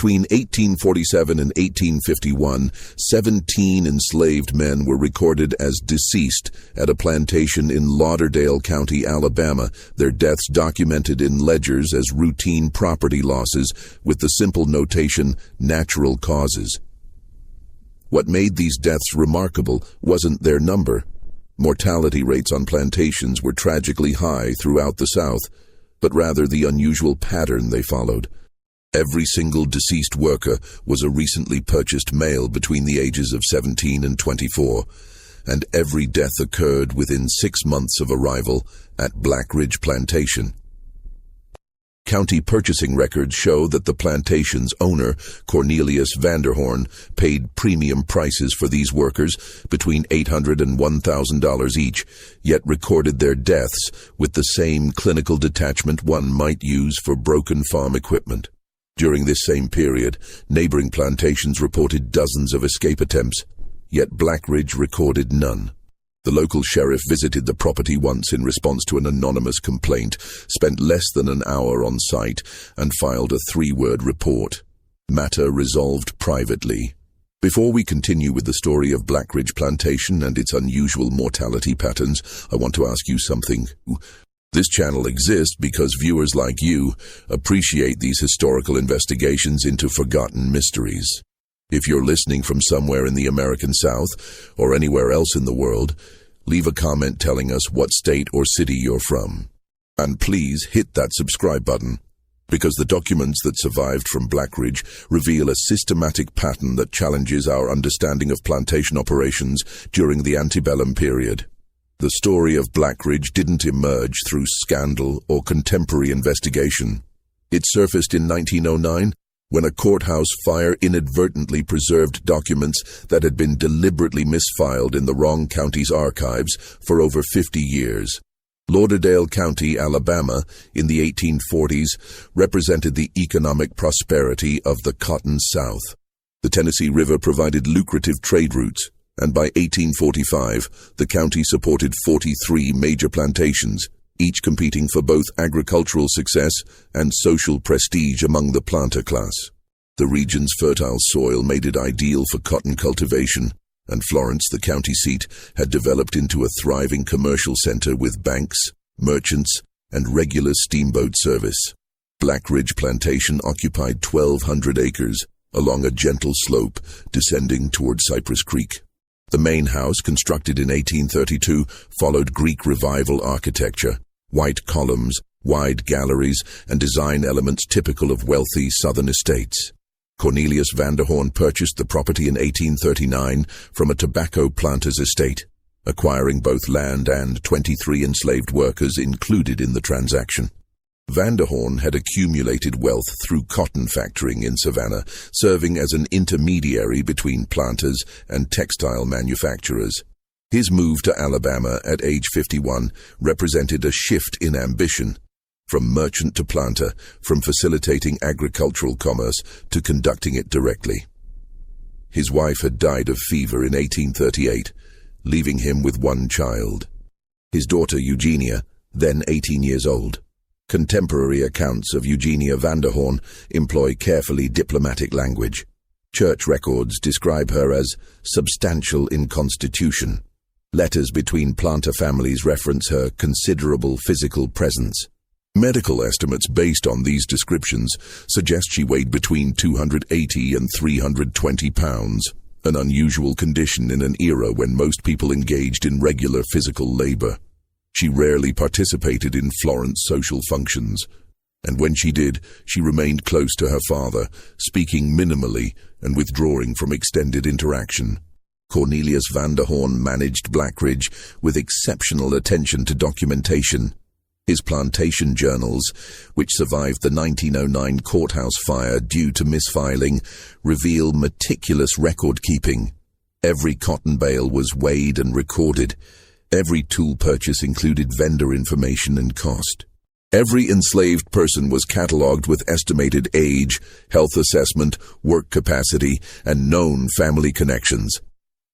Between 1847 and 1851, 17 enslaved men were recorded as deceased at a plantation in Lauderdale County, Alabama, their deaths documented in ledgers as routine property losses with the simple notation, natural causes. What made these deaths remarkable wasn't their number. Mortality rates on plantations were tragically high throughout the South, but rather the unusual pattern they followed. Every single deceased worker was a recently purchased male between the ages of 17 and 24, and every death occurred within 6 months of arrival at Blackridge Plantation. County purchasing records show that the plantation's owner, Cornelius Vanderhorn, paid premium prices for these workers between $800 and $1,000 each, yet recorded their deaths with the same clinical detachment one might use for broken farm equipment. During this same period, neighboring plantations reported dozens of escape attempts, yet Blackridge recorded none. The local sheriff visited the property once in response to an anonymous complaint, spent less than an hour on site, and filed a 3-word report. Matter resolved privately. Before we continue with the story of Blackridge Plantation and its unusual mortality patterns, I want to ask you something. This channel exists because viewers like you appreciate these historical investigations into forgotten mysteries. If you're listening from somewhere in the American South or anywhere else in the world, leave a comment telling us what state or city you're from. And please hit that subscribe button, because the documents that survived from Blackridge reveal a systematic pattern that challenges our understanding of plantation operations during the antebellum period. The story of Blackridge didn't emerge through scandal or contemporary investigation. It surfaced in 1909, when a courthouse fire inadvertently preserved documents that had been deliberately misfiled in the wrong county's archives for over 50 years. Lauderdale County, Alabama, in the 1840s, represented the economic prosperity of the Cotton South. The Tennessee River provided lucrative trade routes, and by 1845, the county supported 43 major plantations, each competing for both agricultural success and social prestige among the planter class. The region's fertile soil made it ideal for cotton cultivation, and Florence, the county seat, had developed into a thriving commercial center with banks, merchants, and regular steamboat service. Blackridge Plantation occupied 1,200 acres along a gentle slope descending toward Cypress Creek. The main house, constructed in 1832, followed Greek Revival architecture, white columns, wide galleries, and design elements typical of wealthy southern estates. Cornelius Vanderhorn purchased the property in 1839 from a tobacco planter's estate, acquiring both land and 23 enslaved workers included in the transaction. Vanderhorn had accumulated wealth through cotton factoring in Savannah, serving as an intermediary between planters and textile manufacturers. His move to Alabama at age 51 represented a shift in ambition, from merchant to planter, from facilitating agricultural commerce to conducting it directly. His wife had died of fever in 1838, leaving him with one child. His daughter Eugenia, then 18 years old. Contemporary accounts of Eugenia Vanderhorn employ carefully diplomatic language. Church records describe her as substantial in constitution. Letters between planter families reference her considerable physical presence. Medical estimates based on these descriptions suggest she weighed between 280 and 320 pounds, an unusual condition in an era when most people engaged in regular physical labor. She rarely participated in Florence social functions, and when she did, she remained close to her father, speaking minimally and withdrawing from extended interaction. Cornelius Vanderhorn managed Blackridge with exceptional attention to documentation. His plantation journals, which survived the 1909 courthouse fire due to misfiling, reveal meticulous record-keeping. Every cotton bale was weighed and recorded. Every tool purchase included vendor information and cost. Every enslaved person was catalogued with estimated age, health assessment, work capacity, and known family connections.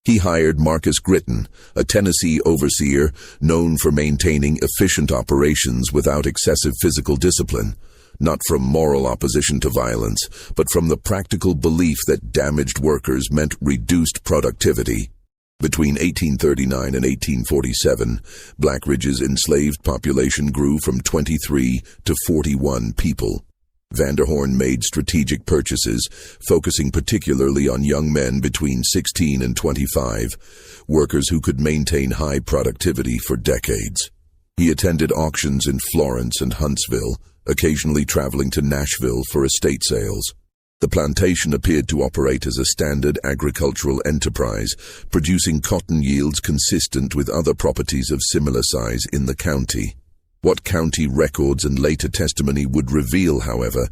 He hired Marcus Gritton, a Tennessee overseer known for maintaining efficient operations without excessive physical discipline. not from moral opposition to violence, but from the practical belief that damaged workers meant reduced productivity. Between 1839 and 1847, Blackridge's enslaved population grew from 23 to 41 people. Vanderhorn made strategic purchases, focusing particularly on young men between 16 and 25, workers who could maintain high productivity for decades. He attended auctions in Florence and Huntsville, occasionally traveling to Nashville for estate sales. The plantation appeared to operate as a standard agricultural enterprise, producing cotton yields consistent with other properties of similar size in the county. What county records and later testimony would reveal, however,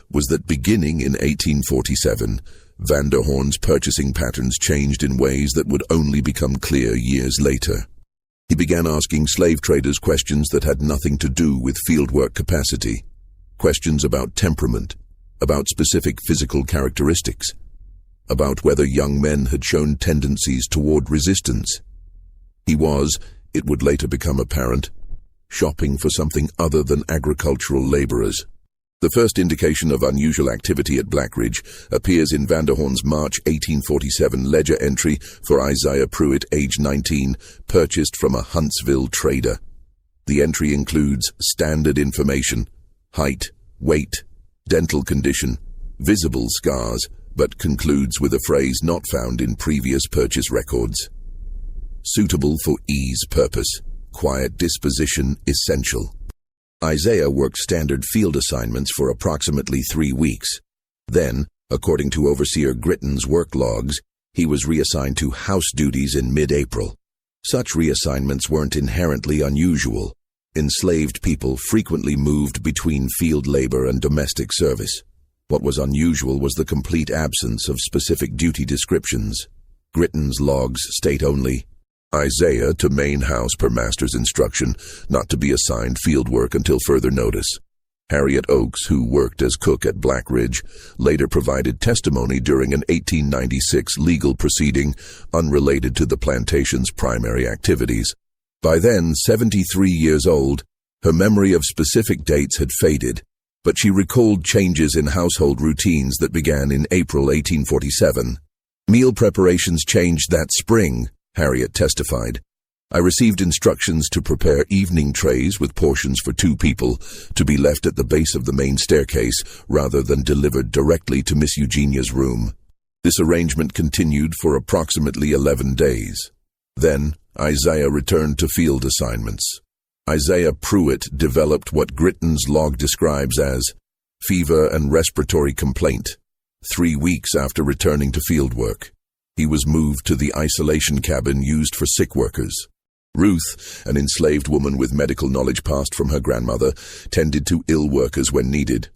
was that beginning in 1847, Vanderhorn's purchasing patterns changed in ways that would only become clear years later. He began asking slave traders questions that had nothing to do with fieldwork capacity, questions about temperament, about specific physical characteristics, about whether young men had shown tendencies toward resistance. He was, it would later become apparent, shopping for something other than agricultural laborers. The first indication of unusual activity at Blackridge appears in Vanderhorn's March 1847 ledger entry for Isaiah Pruitt, age 19, purchased from a Huntsville trader. The entry includes standard information: height, weight, dental condition, visible scars, but concludes with a phrase not found in previous purchase records. Suitable for ease purpose. Quiet disposition essential. Isaiah worked standard field assignments for approximately 3 weeks. Then, according to Overseer Gritton's work logs, he was reassigned to house duties in mid-April. Such reassignments weren't inherently unusual. Enslaved people frequently moved between field labor and domestic service. What was unusual was the complete absence of specific duty descriptions. Gritton's logs state only, Isaiah to main house per master's instruction, not to be assigned field work until further notice. Harriet Oakes, who worked as cook at Blackridge, later provided testimony during an 1896 legal proceeding unrelated to the plantation's primary activities. By then 73 years old, her memory of specific dates had faded, but she recalled changes in household routines that began in April 1847. Meal preparations changed that spring, Harriet testified. I received instructions to prepare evening trays with portions for 2 people to be left at the base of the main staircase rather than delivered directly to Miss Eugenia's room. This arrangement continued for approximately 11 days. Then, Isaiah returned to field assignments. Isaiah Pruitt developed what Gritton's log describes as fever and respiratory complaint. 3 weeks after returning to field work, he was moved to the isolation cabin used for sick workers. Ruth, an enslaved woman with medical knowledge passed from her grandmother, tended to ill workers when needed.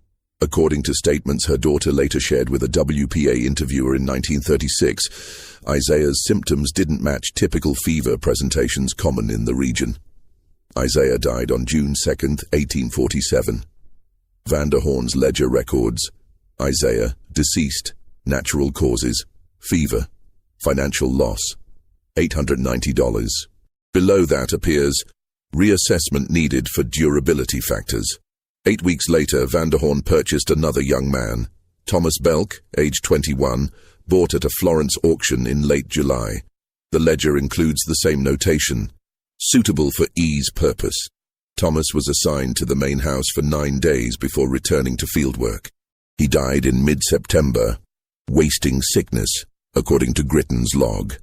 According to statements her daughter later shared with a WPA interviewer in 1936, Isaiah's symptoms didn't match typical fever presentations common in the region. Isaiah died on June 2, 1847. Vanderhorn's ledger records: Isaiah, deceased, natural causes, fever, financial loss, $890. Below that appears, reassessment needed for durability factors. 8 weeks later, Vanderhorn purchased another young man. Thomas Belk, age 21, bought at a Florence auction in late July. The ledger includes the same notation: suitable for ease purpose. Thomas was assigned to the main house for 9 days before returning to fieldwork. He died in mid-September, wasting sickness, according to Gritton's log.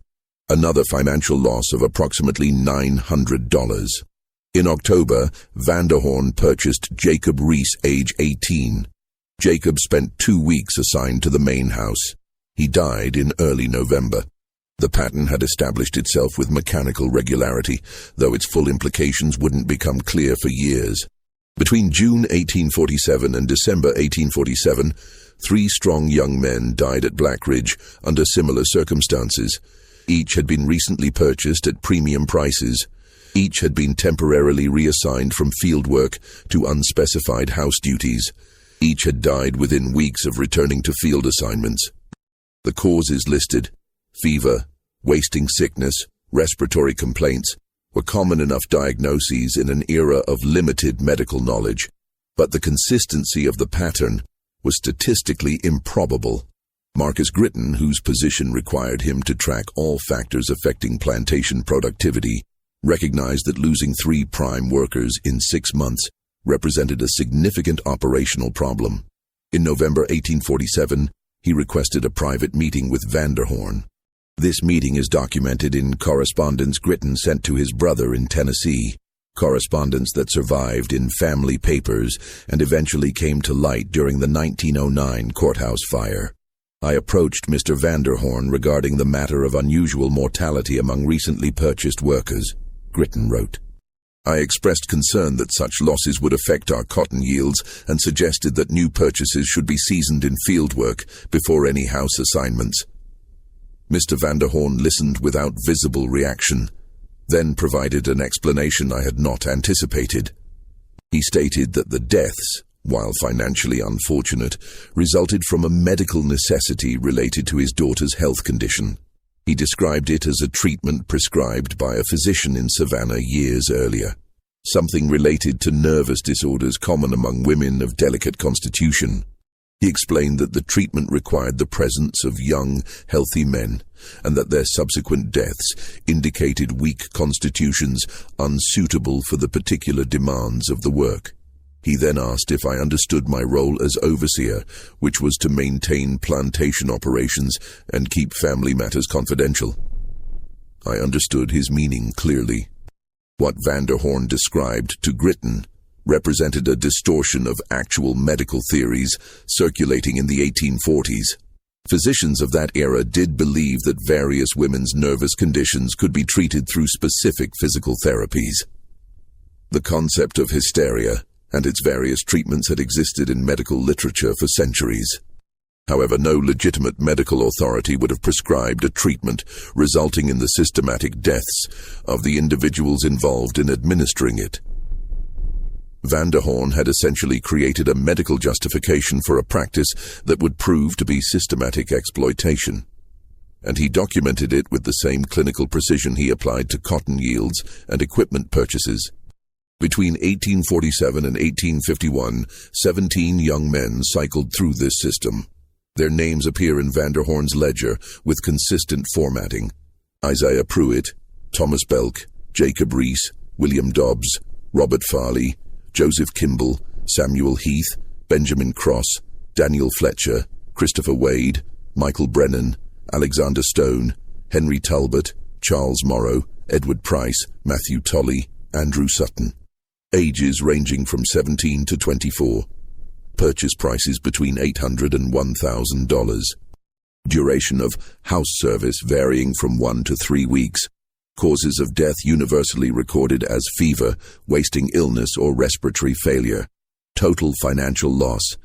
Another financial loss of approximately $900. In October, Vanderhorn purchased Jacob Reese, age 18. Jacob spent 2 weeks assigned to the main house. He died in early November. The pattern had established itself with mechanical regularity, though its full implications wouldn't become clear for years. Between June 1847 and December 1847, 3 strong young men died at Blackridge under similar circumstances. Each had been recently purchased at premium prices. Each had been temporarily reassigned from field work to unspecified house duties. Each had died within weeks of returning to field assignments. The causes listed, fever, wasting sickness, respiratory complaints, were common enough diagnoses in an era of limited medical knowledge. but the consistency of the pattern was statistically improbable. Marcus Gritton, whose position required him to track all factors affecting plantation productivity, recognized that losing 3 prime workers in 6 months represented a significant operational problem. In November 1847, he requested a private meeting with Vanderhorn. This meeting is documented in correspondence Gritton sent to his brother in Tennessee, correspondence that survived in family papers and eventually came to light during the 1909 courthouse fire. I approached Mr. Vanderhorn regarding the matter of unusual mortality among recently purchased workers, Gritton wrote. I expressed concern that such losses would affect our cotton yields and suggested that new purchases should be seasoned in field work before any house assignments. Mr. Vanderhorn listened without visible reaction, then provided an explanation I had not anticipated. He stated that the deaths, while financially unfortunate, resulted from a medical necessity related to his daughter's health condition. He described it as a treatment prescribed by a physician in Savannah years earlier, something related to nervous disorders common among women of delicate constitution. He explained that the treatment required the presence of young, healthy men, and that their subsequent deaths indicated weak constitutions unsuitable for the particular demands of the work. He then asked if I understood my role as overseer, which was to maintain plantation operations and keep family matters confidential. I understood his meaning clearly. What Vanderhorn described to Gritton represented a distortion of actual medical theories circulating in the 1840s. Physicians of that era did believe that various women's nervous conditions could be treated through specific physical therapies. The concept of hysteria and its various treatments had existed in medical literature for centuries. However, no legitimate medical authority would have prescribed a treatment resulting in the systematic deaths of the individuals involved in administering it. Vanderhorn had essentially created a medical justification for a practice that would prove to be systematic exploitation, and he documented it with the same clinical precision he applied to cotton yields and equipment purchases. Between 1847 and 1851, 17 young men cycled through this system. Their names appear in Vanderhorn's ledger with consistent formatting: Isaiah Pruitt, Thomas Belk, Jacob Reese, William Dobbs, Robert Farley, Joseph Kimball, Samuel Heath, Benjamin Cross, Daniel Fletcher, Christopher Wade, Michael Brennan, Alexander Stone, Henry Talbot, Charles Morrow, Edward Price, Matthew Tolley, Andrew Sutton. Ages ranging from 17 to 24. Purchase prices between $800 and $1,000. Duration of house service varying from 1 to 3 weeks. Causes of death universally recorded as fever, wasting illness, or respiratory failure. Total financial loss,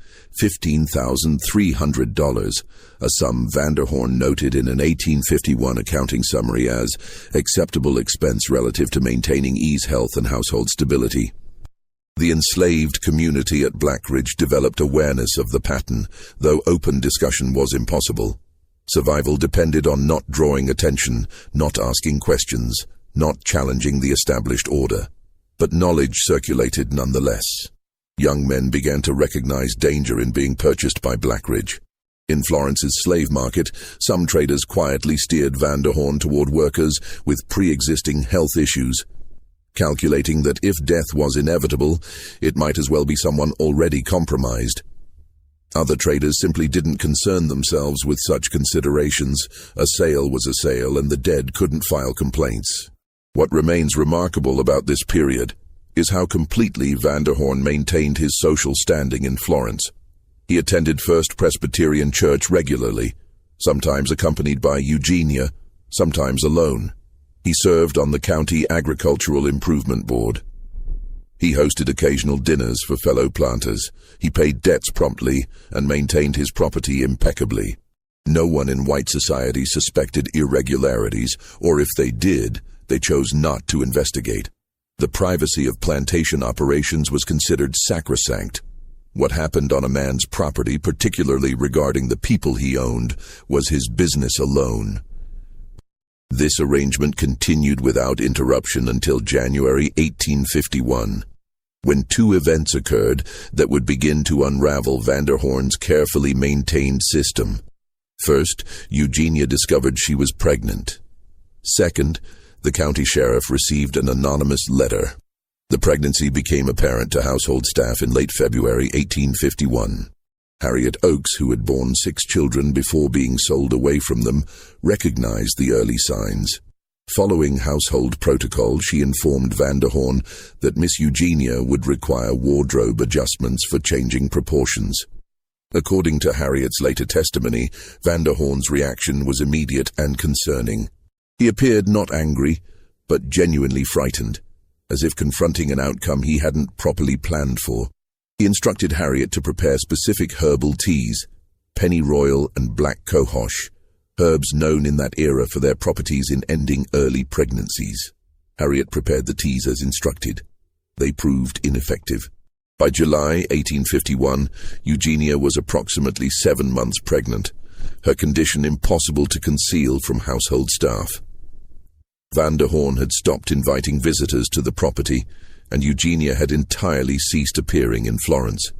$15,300, a sum Vanderhorn noted in an 1851 accounting summary as acceptable expense relative to maintaining ease, health, and household stability. The enslaved community at Blackridge developed awareness of the pattern, though open discussion was impossible. Survival depended on not drawing attention, not asking questions, not challenging the established order. But knowledge circulated nonetheless. Young men began to recognize danger in being purchased by Blackridge. In Florence's slave market, some traders quietly steered Vanderhorn toward workers with pre-existing health issues, calculating that if death was inevitable, it might as well be someone already compromised. Other traders simply didn't concern themselves with such considerations. A sale was a sale, and the dead couldn't file complaints. What remains remarkable about this period is how completely Vanderhorn maintained his social standing in Florence. He attended First Presbyterian Church regularly, sometimes accompanied by Eugenia, sometimes alone. He served on the County Agricultural Improvement Board. He hosted occasional dinners for fellow planters. He paid debts promptly and maintained his property impeccably. No one in white society suspected irregularities, or if they did, they chose not to investigate. The privacy of plantation operations was considered sacrosanct. What happened on a man's property, particularly regarding the people he owned, was his business alone. This arrangement continued without interruption until January 1851. when two events occurred that would begin to unravel Vanderhoorn's carefully maintained system. First, Eugenia discovered she was pregnant. Second, the county sheriff received an anonymous letter. The pregnancy became apparent to household staff in late February 1851. Harriet Oakes, who had borne 6 children before being sold away from them, recognized the early signs. Following household protocol, she informed Vanderhoorn that Miss Eugenia would require wardrobe adjustments for changing proportions. According to Harriet's later testimony, Vanderhoorn's reaction was immediate and concerning. He appeared not angry, but genuinely frightened, as if confronting an outcome he hadn't properly planned for. He instructed Harriet to prepare specific herbal teas, pennyroyal and black cohosh, herbs known in that era for their properties in ending early pregnancies. Harriet prepared the teas as instructed. They proved ineffective. By July 1851, Eugenia was approximately 7 months pregnant, her condition impossible to conceal from household staff. Vanderhoorn had stopped inviting visitors to the property, and Eugenia had entirely ceased appearing in Florence.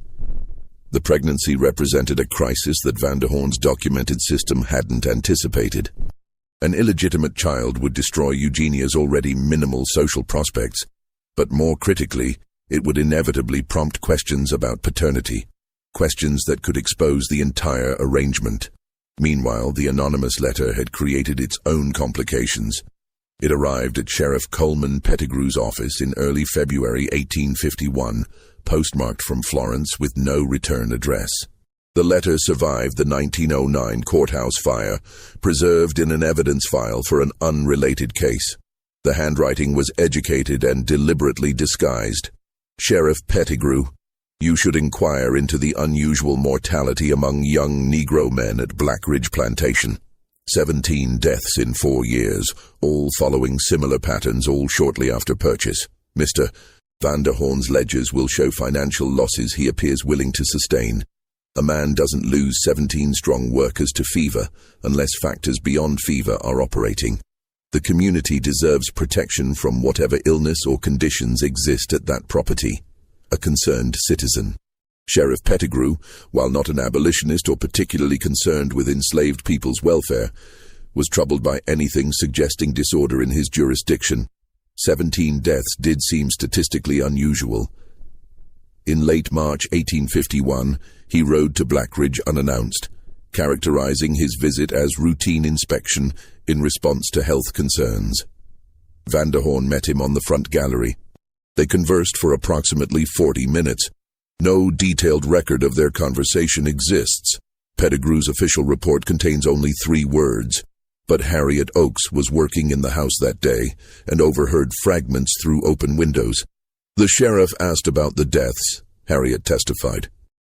The pregnancy represented a crisis that Vanderhoorn's documented system hadn't anticipated. An illegitimate child would destroy Eugenia's already minimal social prospects, but more critically, it would inevitably prompt questions about paternity, questions that could expose the entire arrangement. Meanwhile, the anonymous letter had created its own complications. It arrived at Sheriff Coleman Pettigrew's office in early February 1851, postmarked from Florence with no return address. The letter survived the 1909 courthouse fire, preserved in an evidence file for an unrelated case. The handwriting was educated and deliberately disguised. Sheriff Pettigrew, you should inquire into the unusual mortality among young Negro men at Blackridge Plantation. 17 deaths in 4 years, all following similar patterns, all shortly after purchase. Mr. Vanderhoorn's ledgers will show financial losses he appears willing to sustain. A man doesn't lose 17 strong workers to fever unless factors beyond fever are operating. The community deserves protection from whatever illness or conditions exist at that property. A concerned citizen. Sheriff Pettigrew, while not an abolitionist or particularly concerned with enslaved people's welfare, was troubled by anything suggesting disorder in his jurisdiction. 17 deaths did seem statistically unusual. In late March 1851, he rode to Blackridge unannounced, characterizing his visit as routine inspection in response to health concerns. Vanderhoorn met him on the front gallery. They conversed for approximately 40 minutes. No detailed record of their conversation exists. Pettigrew's official report contains only 3 words. But Harriet Oakes was working in the house that day and overheard fragments through open windows. The sheriff asked about the deaths, Harriet testified.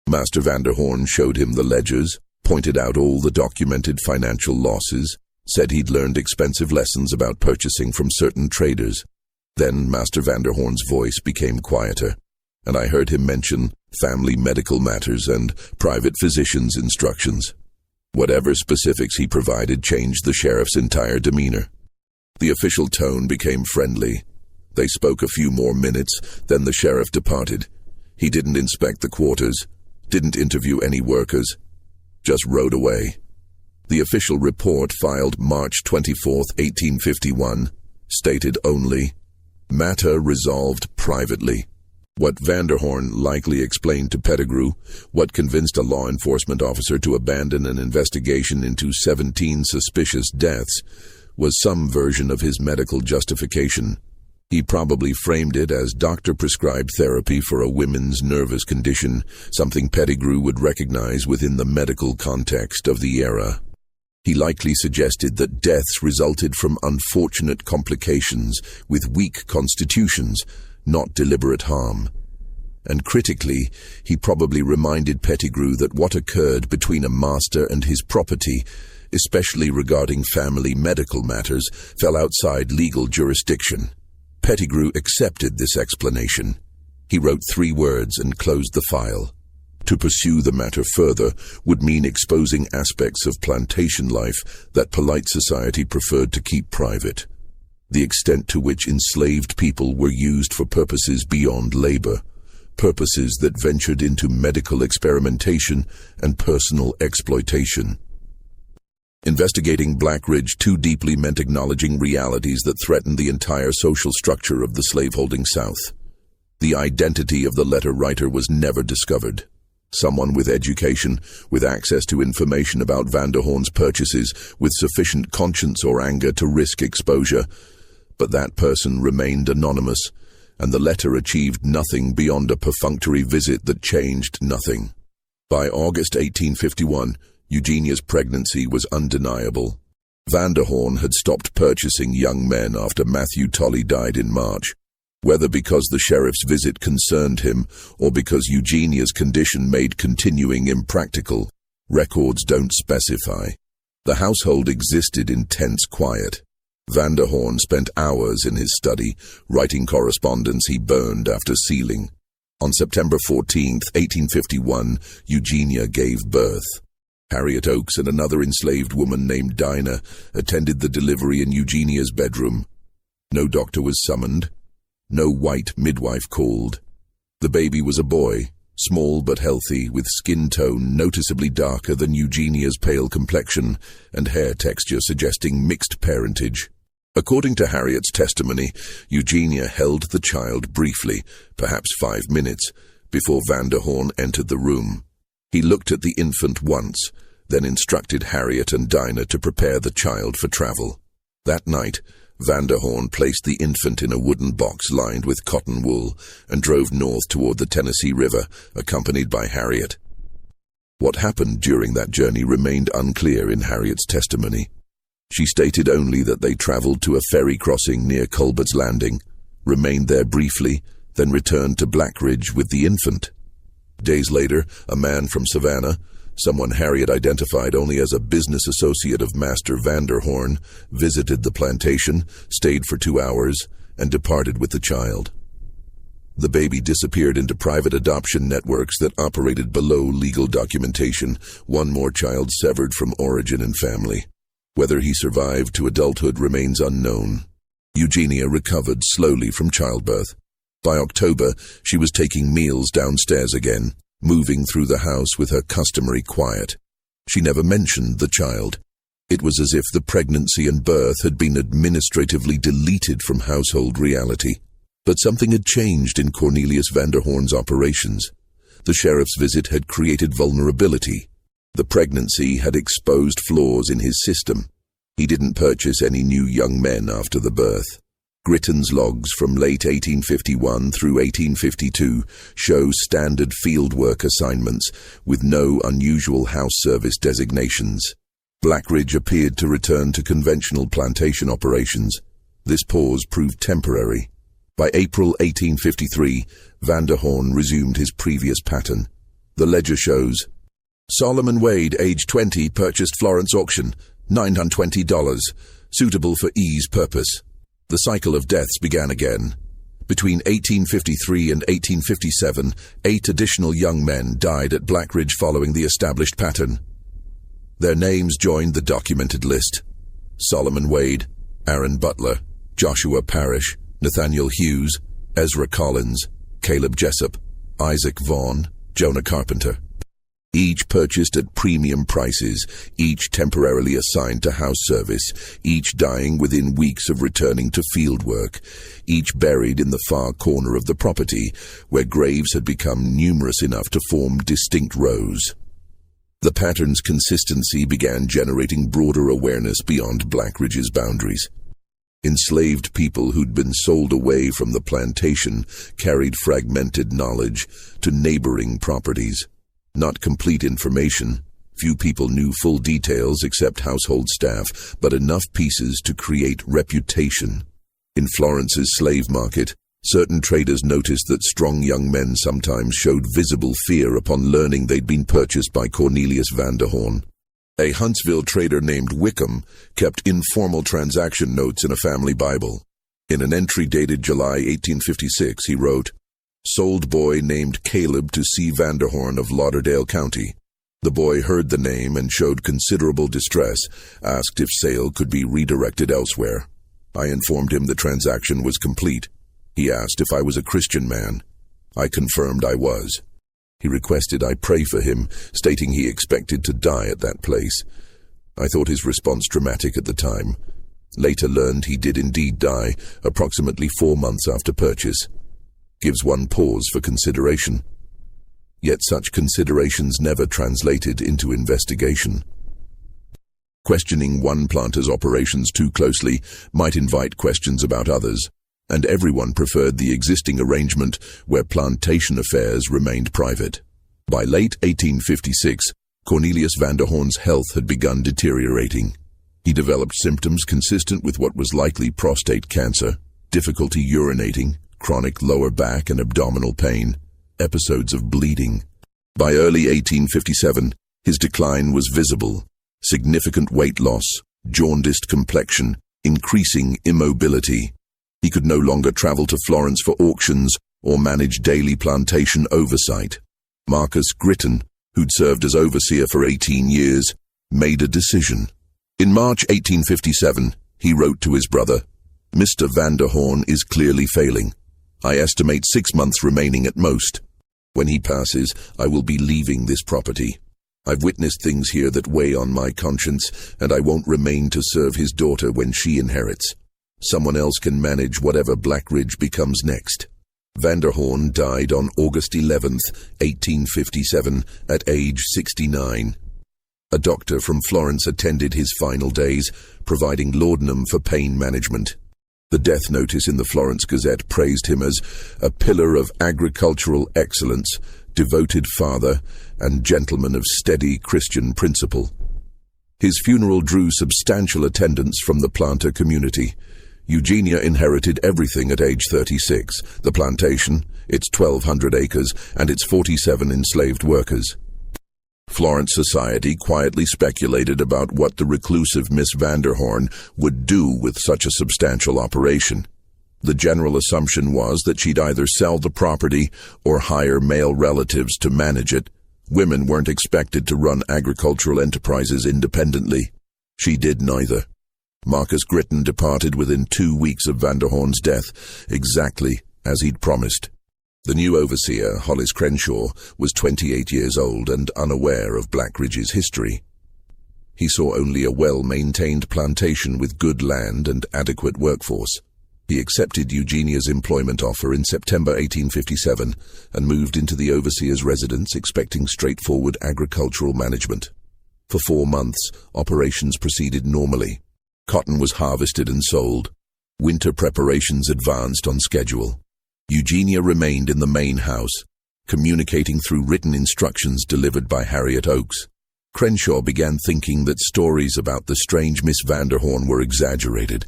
Master Vanderhoorn showed him the ledgers, pointed out all the documented financial losses, said he'd learned expensive lessons about purchasing from certain traders. Then Master Vanderhoorn's voice became quieter, and I heard him mention family medical matters and private physician's instructions. Whatever specifics he provided changed the sheriff's entire demeanor. The official tone became friendly. They spoke a few more minutes, then the sheriff departed. He didn't inspect the quarters, didn't interview any workers, just rode away. The official report filed March 24, 1851, stated only, "Matter resolved privately." What Vanderhoorn likely explained to Pettigrew, what convinced a law enforcement officer to abandon an investigation into 17 suspicious deaths, was some version of his medical justification. He probably framed it as doctor-prescribed therapy for a women's nervous condition, something Pettigrew would recognize within the medical context of the era. He likely suggested that deaths resulted from unfortunate complications with weak constitutions, not deliberate harm. And critically, he probably reminded Pettigrew that what occurred between a master and his property, especially regarding family medical matters, fell outside legal jurisdiction. Pettigrew accepted this explanation. He wrote 3 words and closed the file. To pursue the matter further would mean exposing aspects of plantation life that polite society preferred to keep private. The extent to which enslaved people were used for purposes beyond labor, purposes that ventured into medical experimentation and personal exploitation. Investigating Blackridge too deeply meant acknowledging realities that threatened the entire social structure of the slaveholding South. The identity of the letter writer was never discovered. Someone with education, with access to information about Vanderhorn's purchases, with sufficient conscience or anger to risk exposure. But that person remained anonymous, and the letter achieved nothing beyond a perfunctory visit that changed nothing. By August 1851, Eugenia's pregnancy was undeniable. Vanderhorn had stopped purchasing young men after Matthew Tolley died in March. Whether because the sheriff's visit concerned him or because Eugenia's condition made continuing impractical, records don't specify. The household existed in tense quiet. Vanderhorn spent hours in his study, writing correspondence he burned after sealing. On September 14, 1851, Eugenia gave birth. Harriet Oakes and another enslaved woman named Dinah attended the delivery in Eugenia's bedroom. No doctor was summoned. No white midwife called. The baby was a boy, small but healthy, with skin tone noticeably darker than Eugenia's pale complexion and hair texture suggesting mixed parentage. According to Harriet's testimony, Eugenia held the child briefly, perhaps 5 minutes, before Vanderhorn entered the room. He looked at the infant once, then instructed Harriet and Dinah to prepare the child for travel. That night, Vanderhorn placed the infant in a wooden box lined with cotton wool and drove north toward the Tennessee River, accompanied by Harriet. What happened during that journey remained unclear in Harriet's testimony. She stated only that they traveled to a ferry crossing near Culbert's Landing, remained there briefly, then returned to Blackridge with the infant. Days later, a man from Savannah, someone Harriet identified only as a business associate of Master Vanderhorn, visited the plantation, stayed for 2 hours, and departed with the child. The baby disappeared into private adoption networks that operated below legal documentation, one more child severed from origin and family. Whether he survived to adulthood remains unknown. Eugenia recovered slowly from childbirth. By October, she was taking meals downstairs again, moving through the house with her customary quiet. She never mentioned the child. It was as if the pregnancy and birth had been administratively deleted from household reality. But something had changed in Cornelius Vanderhorn's operations. The sheriff's visit had created vulnerability. The pregnancy had exposed flaws in his system. He didn't purchase any new young men after the birth. Gritton's logs from late 1851 through 1852 show standard fieldwork assignments with no unusual house service designations. Blackridge appeared to return to conventional plantation operations. This pause proved temporary. By April 1853, Vanderhorn resumed his previous pattern. The ledger shows, Solomon Wade, age 20, purchased Florence auction, $920, suitable for ease purpose. The cycle of deaths began again. Between 1853 and 1857, 8 additional young men died at Blackridge following the established pattern. Their names joined the documented list: Solomon Wade, Aaron Butler, Joshua Parrish, Nathaniel Hughes, Ezra Collins, Caleb Jessup, Isaac Vaughn, Jonah Carpenter. Each purchased at premium prices, each temporarily assigned to house service, each dying within weeks of returning to field work, each buried in the far corner of the property, where graves had become numerous enough to form distinct rows. The pattern's consistency began generating broader awareness beyond Blackridge's boundaries. Enslaved people who'd been sold away from the plantation carried fragmented knowledge to neighboring properties. Not complete information. Few people knew full details except household staff, but enough pieces to create reputation. In Florence's slave market, certain traders noticed that strong young men sometimes showed visible fear upon learning they'd been purchased by Cornelius Vanderhorn. A Huntsville trader named Wickham kept informal transaction notes in a family Bible. In an entry dated July 1856, he wrote, "Sold boy named Caleb to C. Vanderhorn of Lauderdale County. The boy heard the name and showed considerable distress, asked if sale could be redirected elsewhere. I informed him the transaction was complete. He asked if I was a Christian man. I confirmed I was. He requested I pray for him, stating he expected to die at that place. I thought his response dramatic at the time. Later learned he did indeed die, approximately 4 months after purchase. Gives one pause for consideration. Yet such considerations never translated into investigation. Questioning one planter's operations too closely might invite questions about others, and everyone preferred the existing arrangement where plantation affairs remained private. By late 1856, Cornelius Vanderhoorn's health had begun deteriorating. He developed symptoms consistent with what was likely prostate cancer, difficulty urinating, chronic lower back and abdominal pain, episodes of bleeding. By early 1857, his decline was visible. Significant weight loss, jaundiced complexion, increasing immobility. He could no longer travel to Florence for auctions or manage daily plantation oversight. Marcus Gritton, who'd served as overseer for 18 years, made a decision. In March 1857, he wrote to his brother, "Mr. Vanderhoorn is clearly failing. I estimate 6 months remaining at most. When he passes, I will be leaving this property. I've witnessed things here that weigh on my conscience, and I won't remain to serve his daughter when she inherits. Someone else can manage whatever Blackridge becomes next." Vanderhoorn died on August 11th, 1857, at age 69. A doctor from Florence attended his final days, providing laudanum for pain management. The death notice in the Florence Gazette praised him as a pillar of agricultural excellence, devoted father, and gentleman of steady Christian principle. His funeral drew substantial attendance from the planter community. Eugenia inherited everything at age 36, the plantation, its 1,200 acres, and its 47 enslaved workers. Florence society quietly speculated about what the reclusive Miss Vanderhoorn would do with such a substantial operation. The general assumption was that she'd either sell the property or hire male relatives to manage it. Women weren't expected to run agricultural enterprises independently. She did neither. Marcus Gritton departed within 2 weeks of Vanderhoorn's death, exactly as he'd promised. The new overseer, Hollis Crenshaw, was 28 years old and unaware of Blackridge's history. He saw only a well-maintained plantation with good land and adequate workforce. He accepted Eugenia's employment offer in September 1857 and moved into the overseer's residence expecting straightforward agricultural management. For 4 months, operations proceeded normally. Cotton was harvested and sold. Winter preparations advanced on schedule. Eugenia remained in the main house, communicating through written instructions delivered by Harriet Oakes. Crenshaw began thinking that stories about the strange Miss Vanderhoorn were exaggerated.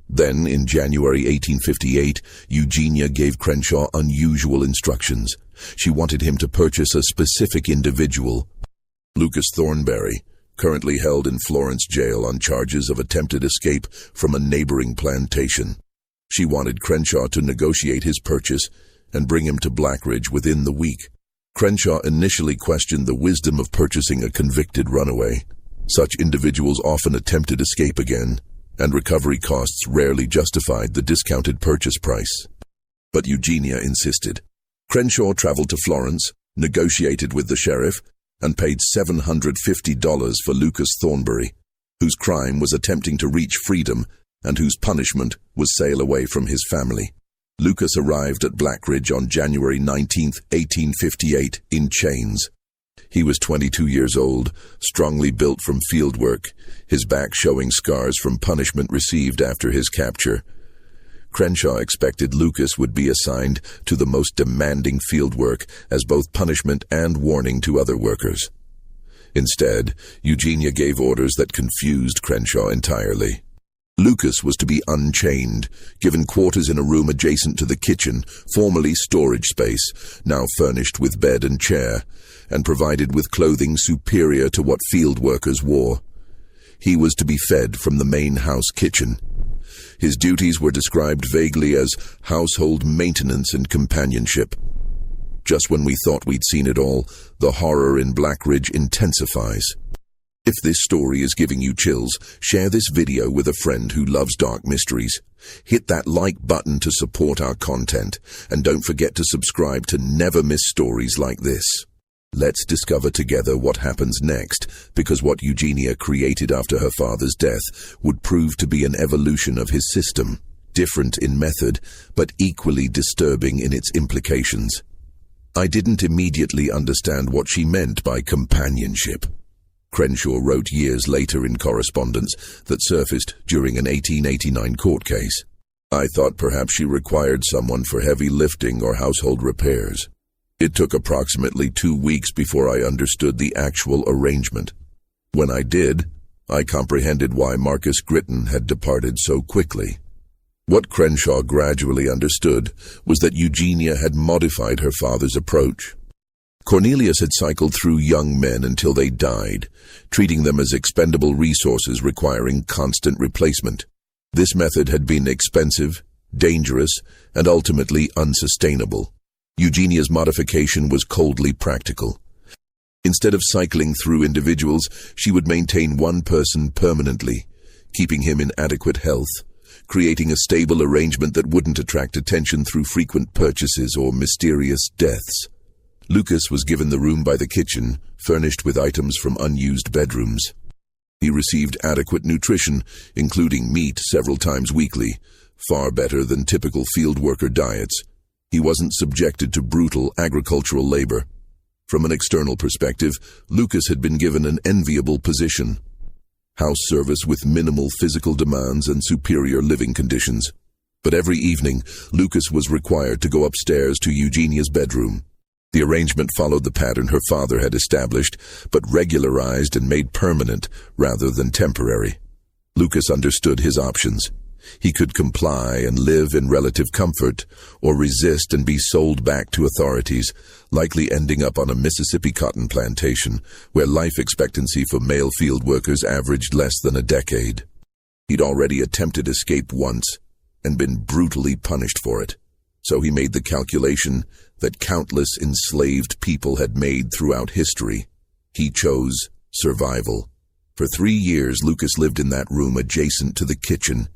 Then, in January 1858, Eugenia gave Crenshaw unusual instructions. She wanted him to purchase a specific individual, Lucas Thornberry, currently held in Florence jail on charges of attempted escape from a neighboring plantation. She wanted Crenshaw to negotiate his purchase and bring him to Blackridge within the week. Crenshaw initially questioned the wisdom of purchasing a convicted runaway. Such individuals often attempted escape again, and recovery costs rarely justified the discounted purchase price. But Eugenia insisted. Crenshaw traveled to Florence, negotiated with the sheriff, and paid $750 for Lucas Thornberry, whose crime was attempting to reach freedom and whose punishment was sail away from his family. Lucas arrived at Blackridge on January 19, 1858, in chains. He was 22 years old, strongly built from field work, his back showing scars from punishment received after his capture. Crenshaw expected Lucas would be assigned to the most demanding field work as both punishment and warning to other workers. Instead, Eugenia gave orders that confused Crenshaw entirely. Lucas was to be unchained, given quarters in a room adjacent to the kitchen, formerly storage space, now furnished with bed and chair, and provided with clothing superior to what field workers wore. He was to be fed from the main house kitchen. His duties were described vaguely as household maintenance and companionship. Just when we thought we'd seen it all, the horror in Blackridge intensifies. If this story is giving you chills, share this video with a friend who loves dark mysteries. Hit that like button to support our content, and don't forget to subscribe to never miss stories like this. Let's discover together what happens next, because what Eugenia created after her father's death would prove to be an evolution of his system, different in method, but equally disturbing in its implications. I didn't immediately understand what she meant by companionship. Crenshaw wrote years later in correspondence that surfaced during an 1889 court case. I thought perhaps she required someone for heavy lifting or household repairs. It took approximately 2 weeks before I understood the actual arrangement. When I did, I comprehended why Marcus Gritton had departed so quickly. What Crenshaw gradually understood was that Eugenia had modified her father's approach. Cornelius had cycled through young men until they died, treating them as expendable resources requiring constant replacement. This method had been expensive, dangerous, and ultimately unsustainable. Eugenia's modification was coldly practical. Instead of cycling through individuals, she would maintain one person permanently, keeping him in adequate health, creating a stable arrangement that wouldn't attract attention through frequent purchases or mysterious deaths. Lucas was given the room by the kitchen, furnished with items from unused bedrooms. He received adequate nutrition, including meat several times weekly, far better than typical field worker diets. He wasn't subjected to brutal agricultural labor. From an external perspective, Lucas had been given an enviable position: house service with minimal physical demands and superior living conditions. But every evening, Lucas was required to go upstairs to Eugenia's bedroom. The arrangement followed the pattern her father had established, but regularized and made permanent rather than temporary. Lucas understood his options. He could comply and live in relative comfort, or resist and be sold back to authorities, likely ending up on a Mississippi cotton plantation, where life expectancy for male field workers averaged less than a decade. He'd already attempted escape once, and been brutally punished for it. So he made the calculation that countless enslaved people had made throughout history. He chose survival. For 3 years, Lucas lived in that room adjacent to the kitchen.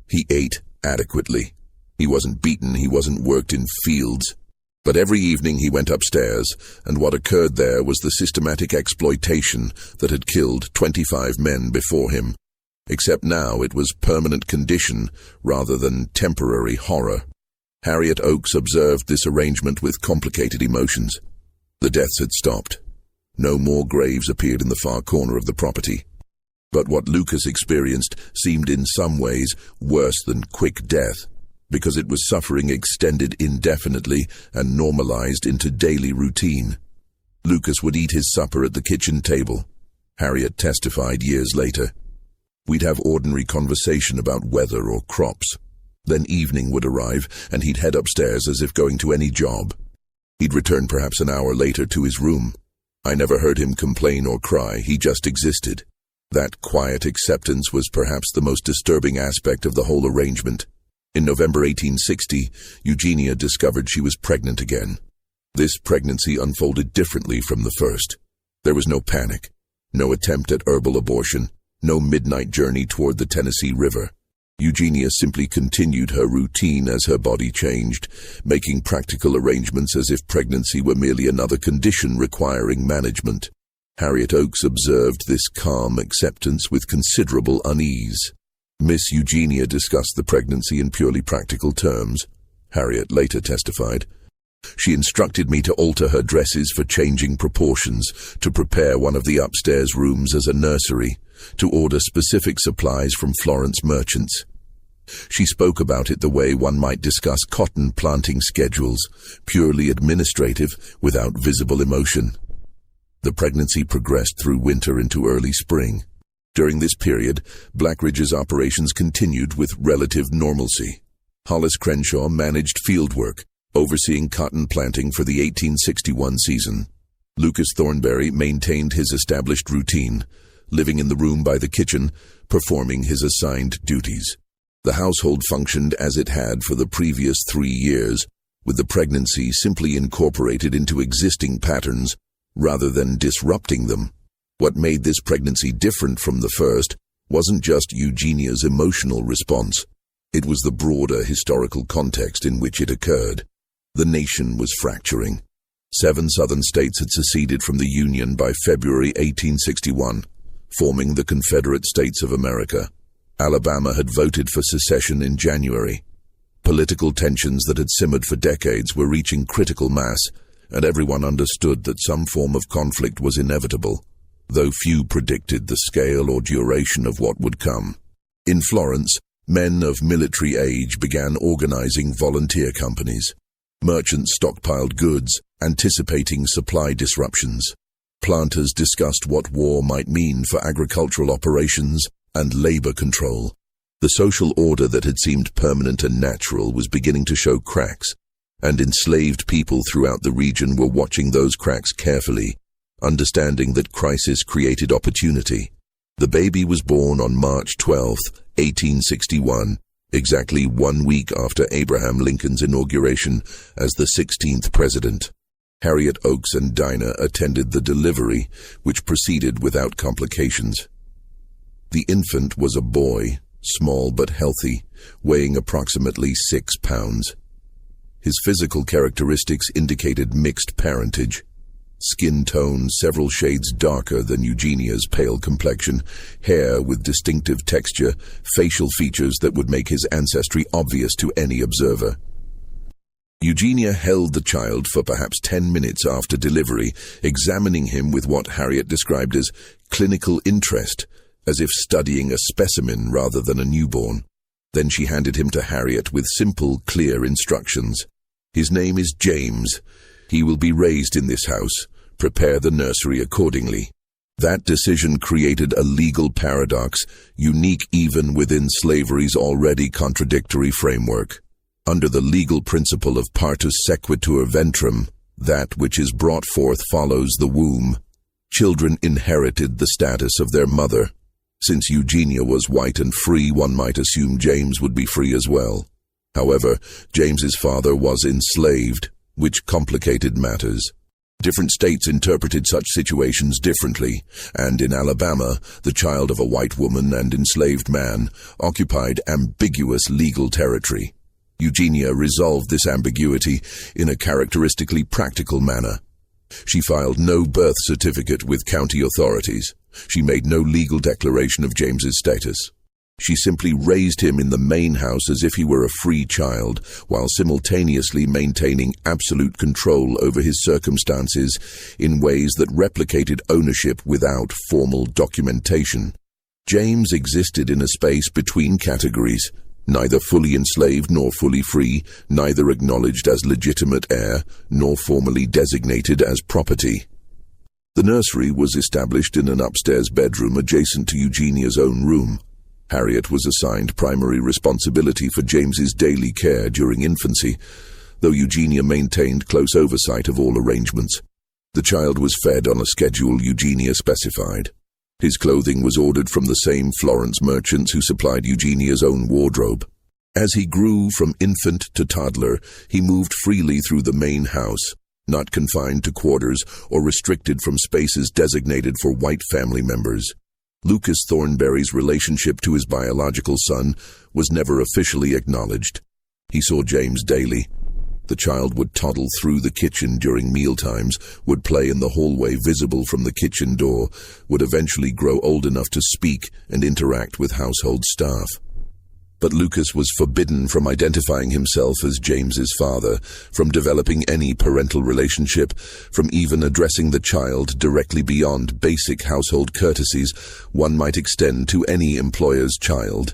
He ate adequately. He wasn't beaten, he wasn't worked in fields. But every evening he went upstairs, and what occurred there was the systematic exploitation that had killed 25 men before him. Except now it was permanent condition rather than temporary horror. Harriet Oakes observed this arrangement with complicated emotions. The deaths had stopped. No more graves appeared in the far corner of the property. But what Lucas experienced seemed in some ways worse than quick death, because it was suffering extended indefinitely and normalized into daily routine. Lucas would eat his supper at the kitchen table. Harriet testified years later. We'd have ordinary conversation about weather or crops. Then evening would arrive, and he'd head upstairs as if going to any job. He'd return perhaps an hour later to his room. I never heard him complain or cry, he just existed. That quiet acceptance was perhaps the most disturbing aspect of the whole arrangement. In November 1860, Eugenia discovered she was pregnant again. This pregnancy unfolded differently from the first. There was no panic, no attempt at herbal abortion, no midnight journey toward the Tennessee River. Eugenia simply continued her routine as her body changed, making practical arrangements as if pregnancy were merely another condition requiring management. Harriet Oakes observed this calm acceptance with considerable unease. Miss Eugenia discussed the pregnancy in purely practical terms, Harriet later testified. She instructed me to alter her dresses for changing proportions, to prepare one of the upstairs rooms as a nursery, to order specific supplies from Florence merchants. She spoke about it the way one might discuss cotton planting schedules, purely administrative, without visible emotion. The pregnancy progressed through winter into early spring. During this period, Blackridge's operations continued with relative normalcy. Hollis Crenshaw managed fieldwork, overseeing cotton planting for the 1861 season. Lucas Thornberry maintained his established routine, living in the room by the kitchen, performing his assigned duties. The household functioned as it had for the previous 3 years, with the pregnancy simply incorporated into existing patterns rather than disrupting them. What made this pregnancy different from the first wasn't just Eugenia's emotional response. It was the broader historical context in which it occurred. The nation was fracturing. 7 southern states had seceded from the Union by February 1861, forming the Confederate States of America. Alabama had voted for secession in January. Political tensions that had simmered for decades were reaching critical mass, and everyone understood that some form of conflict was inevitable, though few predicted the scale or duration of what would come. In Florence, men of military age began organizing volunteer companies. Merchants stockpiled goods, anticipating supply disruptions. Planters discussed what war might mean for agricultural operations and labor control. The social order that had seemed permanent and natural was beginning to show cracks, and enslaved people throughout the region were watching those cracks carefully, understanding that crisis created opportunity. The baby was born on March 12, 1861, exactly 1 week after Abraham Lincoln's inauguration as the 16th president. Harriet Oakes and Dinah attended the delivery, which proceeded without complications. The infant was a boy, small but healthy, weighing approximately 6 pounds. His physical characteristics indicated mixed parentage. Skin tone several shades darker than Eugenia's pale complexion, hair with distinctive texture, facial features that would make his ancestry obvious to any observer. Eugenia held the child for perhaps 10 minutes after delivery, examining him with what Harriet described as clinical interest, as if studying a specimen rather than a newborn. Then she handed him to Harriet with simple, clear instructions. "His name is James. He will be raised in this house. Prepare the nursery accordingly." That decision created a legal paradox, unique even within slavery's already contradictory framework. Under the legal principle of partus sequitur ventrum, that which is brought forth follows the womb. Children inherited the status of their mother. Since Eugenia was white and free, one might assume James would be free as well. However, James's father was enslaved, which complicated matters. Different states interpreted such situations differently, and in Alabama, the child of a white woman and enslaved man occupied ambiguous legal territory. Eugenia resolved this ambiguity in a characteristically practical manner. She filed no birth certificate with county authorities. She made no legal declaration of James's status. She simply raised him in the main house as if he were a free child, while simultaneously maintaining absolute control over his circumstances in ways that replicated ownership without formal documentation. James existed in a space between categories, neither fully enslaved nor fully free, neither acknowledged as legitimate heir, nor formally designated as property. The nursery was established in an upstairs bedroom adjacent to Eugenia's own room. Harriet was assigned primary responsibility for James's daily care during infancy, though Eugenia maintained close oversight of all arrangements. The child was fed on a schedule Eugenia specified. His clothing was ordered from the same Florence merchants who supplied Eugenia's own wardrobe. As he grew from infant to toddler, he moved freely through the main house, not confined to quarters or restricted from spaces designated for white family members. Lucas Thornberry's relationship to his biological son was never officially acknowledged. He saw James daily. The child would toddle through the kitchen during mealtimes, would play in the hallway visible from the kitchen door, would eventually grow old enough to speak and interact with household staff. But Lucas was forbidden from identifying himself as James's father, from developing any parental relationship, from even addressing the child directly beyond basic household courtesies one might extend to any employer's child.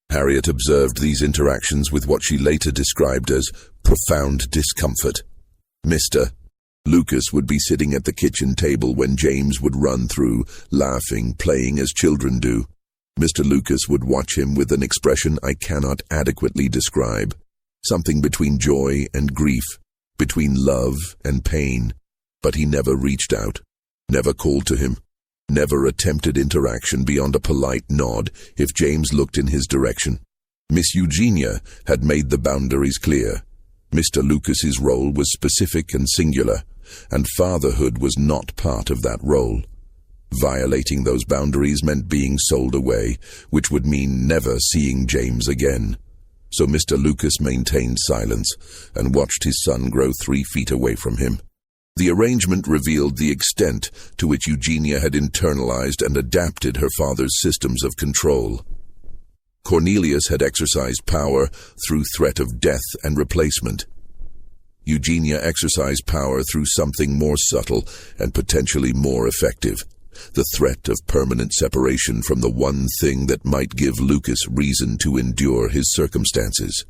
Harriet observed these interactions with what she later described as profound discomfort. Mr. Lucas would be sitting at the kitchen table when James would run through, laughing, playing as children do. Mr. Lucas would watch him with an expression I cannot adequately describe, something between joy and grief, between love and pain, but he never reached out, never called to him, never attempted interaction beyond a polite nod if James looked in his direction. Miss Eugenia had made the boundaries clear. Mr. Lucas's role was specific and singular, and fatherhood was not part of that role. Violating those boundaries meant being sold away, which would mean never seeing James again. So Mr. Lucas maintained silence and watched his son grow 3 feet away from him. The arrangement revealed the extent to which Eugenia had internalized and adapted her father's systems of control. Cornelius had exercised power through threat of death and replacement. Eugenia exercised power through something more subtle and potentially more effective: the threat of permanent separation from the one thing that might give Lucas reason to endure his circumstances.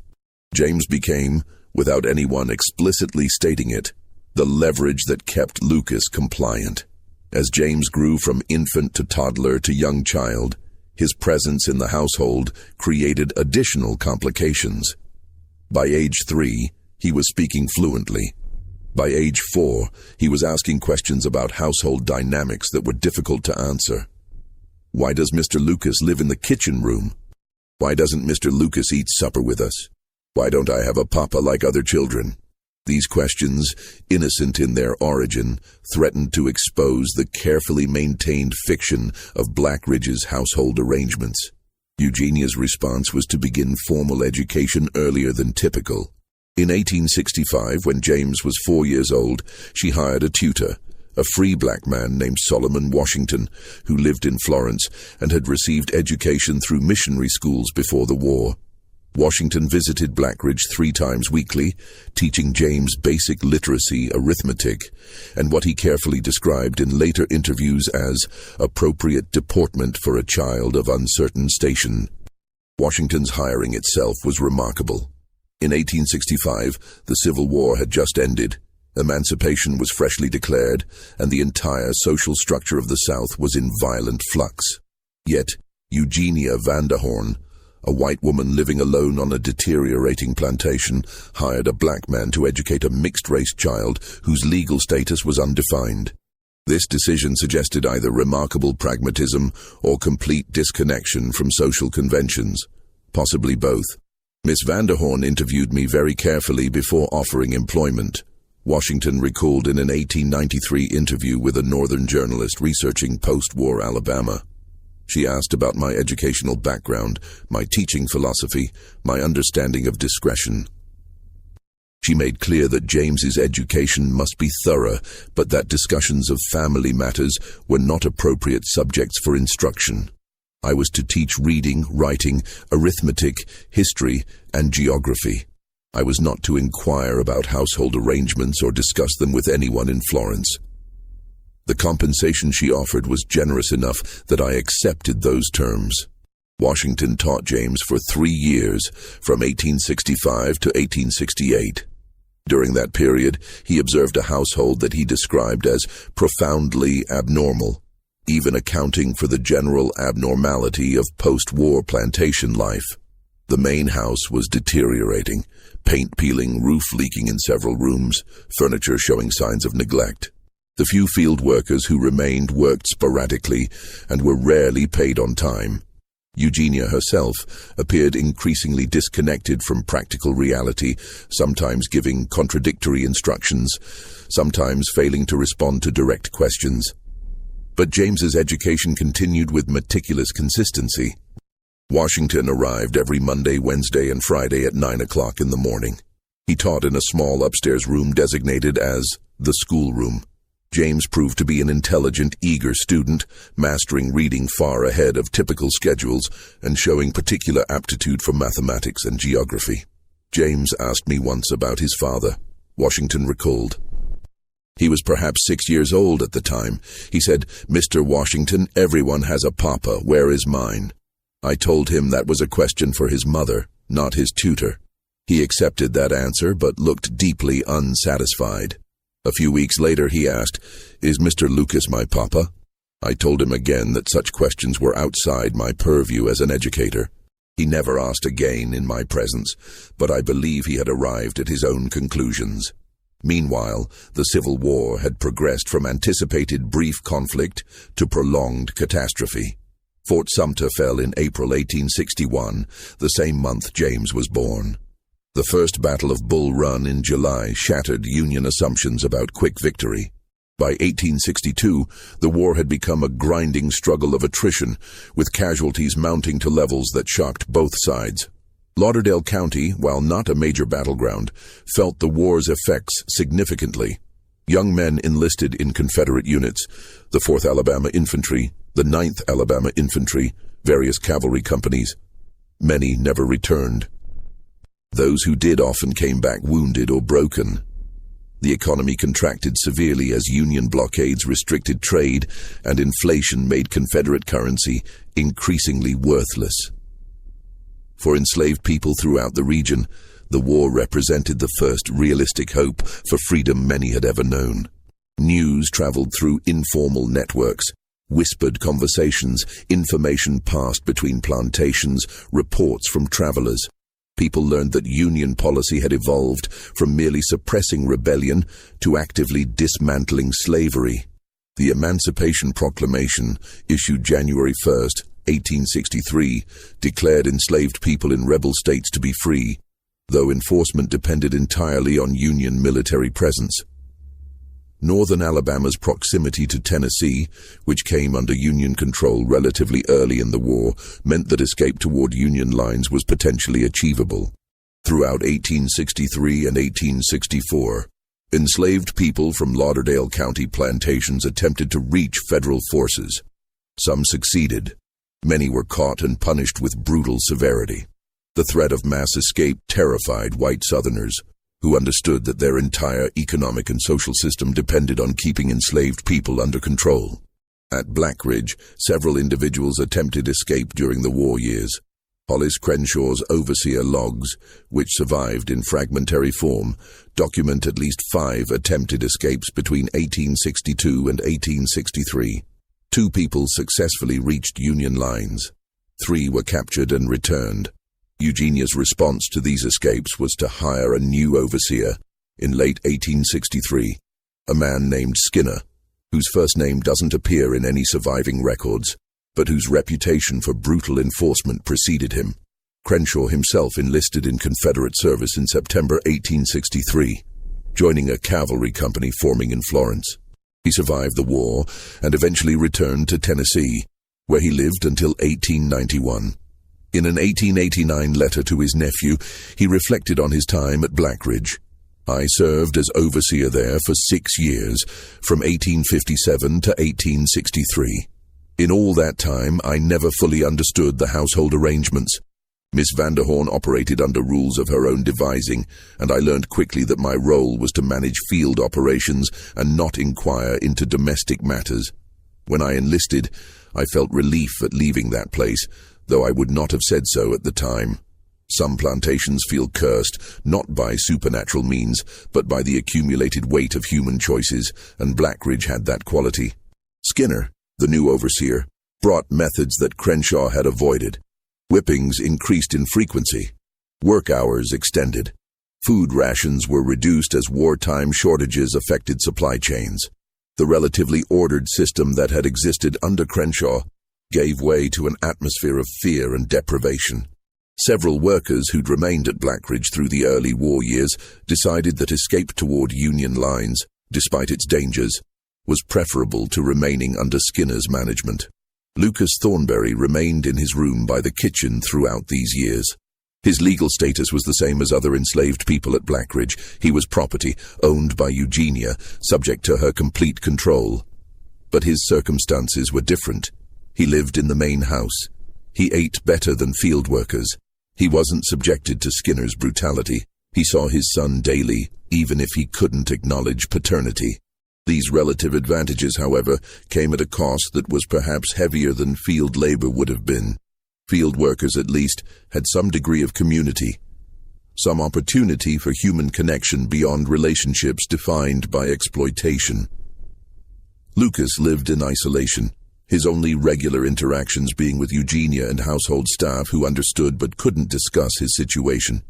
James became, without anyone explicitly stating it, the leverage that kept Lucas compliant. As James grew from infant to toddler to young child, his presence in the household created additional complications. By age 3, he was speaking fluently. By age 4, he was asking questions about household dynamics that were difficult to answer. Why does Mr. Lucas live in the kitchen room? Why doesn't Mr. Lucas eat supper with us? Why don't I have a papa like other children? These questions, innocent in their origin, threatened to expose the carefully maintained fiction of Blackridge's household arrangements. Eugenia's response was to begin formal education earlier than typical. In 1865, when James was 4 years old, she hired a tutor, a free black man named Solomon Washington, who lived in Florence and had received education through missionary schools before the war. Washington visited Blackridge 3 times weekly, teaching James basic literacy, arithmetic, and what he carefully described in later interviews as appropriate deportment for a child of uncertain station. Washington's hiring itself was remarkable. In 1865, the Civil War had just ended. Emancipation was freshly declared, and the entire social structure of the South was in violent flux. Yet, Eugenia Vanderhorn, a white woman living alone on a deteriorating plantation, hired a black man to educate a mixed-race child whose legal status was undefined. This decision suggested either remarkable pragmatism or complete disconnection from social conventions, possibly both. Miss Vanderhorn interviewed me very carefully before offering employment. Washington recalled in an 1893 interview with a Northern journalist researching post-war Alabama. She asked about my educational background, my teaching philosophy, my understanding of discretion. She made clear that James's education must be thorough, but that discussions of family matters were not appropriate subjects for instruction. I was to teach reading, writing, arithmetic, history, and geography. I was not to inquire about household arrangements or discuss them with anyone in Florence. The compensation she offered was generous enough that I accepted those terms. Washington taught James for 3 years, from 1865 to 1868. During that period, he observed a household that he described as profoundly abnormal, even accounting for the general abnormality of post-war plantation life. The main house was deteriorating, paint peeling, roof leaking in several rooms, furniture showing signs of neglect. The few field workers who remained worked sporadically and were rarely paid on time. Eugenia herself appeared increasingly disconnected from practical reality, sometimes giving contradictory instructions, sometimes failing to respond to direct questions. But James's education continued with meticulous consistency. Washington arrived every Monday, Wednesday, and Friday at 9 o'clock in the morning. He taught in a small upstairs room designated as the schoolroom. James proved to be an intelligent, eager student, mastering reading far ahead of typical schedules and showing particular aptitude for mathematics and geography. James asked me once about his father, Washington recalled. He was perhaps 6 years old at the time. He said, "Mr. Washington, everyone has a papa. Where is mine?" I told him that was a question for his mother, not his tutor. He accepted that answer, but looked deeply unsatisfied. A few weeks later, he asked, "Is Mr. Lucas my papa?" I told him again that such questions were outside my purview as an educator. He never asked again in my presence, but I believe he had arrived at his own conclusions. Meanwhile, the Civil War had progressed from anticipated brief conflict to prolonged catastrophe. Fort Sumter fell in April 1861, the same month James was born. The First Battle of Bull Run in July shattered Union assumptions about quick victory. By 1862, the war had become a grinding struggle of attrition, with casualties mounting to levels that shocked both sides. Lauderdale County, while not a major battleground, felt the war's effects significantly. Young men enlisted in Confederate units, the 4th Alabama Infantry, the 9th Alabama Infantry, various cavalry companies. Many never returned. Those who did often came back wounded or broken. The economy contracted severely as Union blockades restricted trade and inflation made Confederate currency increasingly worthless. For enslaved people throughout the region, the war represented the first realistic hope for freedom many had ever known. News traveled through informal networks, whispered conversations, information passed between plantations, reports from travelers. People learned that Union policy had evolved from merely suppressing rebellion to actively dismantling slavery. The Emancipation Proclamation, issued January 1st, 1863, declared enslaved people in rebel states to be free, though enforcement depended entirely on Union military presence. Northern Alabama's proximity to Tennessee, which came under Union control relatively early in the war, meant that escape toward Union lines was potentially achievable. Throughout 1863 and 1864, enslaved people from Lauderdale County plantations attempted to reach federal forces. Some succeeded. Many were caught and punished with brutal severity. The threat of mass escape terrified white Southerners, who understood that their entire economic and social system depended on keeping enslaved people under control. At Blackridge, several individuals attempted escape during the war years. Hollis Crenshaw's Overseer logs, which survived in fragmentary form, document at least 5 attempted escapes between 1862 and 1863. 2 people successfully reached Union lines. 3 were captured and returned. Eugenia's response to these escapes was to hire a new overseer in late 1863, a man named Skinner, whose first name doesn't appear in any surviving records, but whose reputation for brutal enforcement preceded him. Crenshaw himself enlisted in Confederate service in September 1863, joining a cavalry company forming in Florence. He survived the war and eventually returned to Tennessee, where he lived until 1891. In an 1889 letter to his nephew, he reflected on his time at Blackridge. I served as overseer there for 6 years, from 1857 to 1863. In all that time, I never fully understood the household arrangements. Miss Vanderhorn operated under rules of her own devising, and I learned quickly that my role was to manage field operations and not inquire into domestic matters. When I enlisted, I felt relief at leaving that place, though I would not have said so at the time. Some plantations feel cursed, not by supernatural means, but by the accumulated weight of human choices, and Blackridge had that quality. Skinner, the new overseer, brought methods that Crenshaw had avoided. Whippings increased in frequency. Work hours extended. Food rations were reduced as wartime shortages affected supply chains. The relatively ordered system that had existed under Crenshaw gave way to an atmosphere of fear and deprivation. Several workers who'd remained at Blackridge through the early war years decided that escape toward Union lines, despite its dangers, was preferable to remaining under Skinner's management. Lucas Thornberry remained in his room by the kitchen throughout these years. His legal status was the same as other enslaved people at Blackridge. He was property, owned by Eugenia, subject to her complete control. But his circumstances were different. He lived in the main house. He ate better than field workers. He wasn't subjected to Skinner's brutality. He saw his son daily, even if he couldn't acknowledge paternity. These relative advantages, however, came at a cost that was perhaps heavier than field labor would have been. Field workers, at least, had some degree of community, some opportunity for human connection beyond relationships defined by exploitation. Lucas lived in isolation, his only regular interactions being with Eugenia and household staff who understood but couldn't discuss his situation.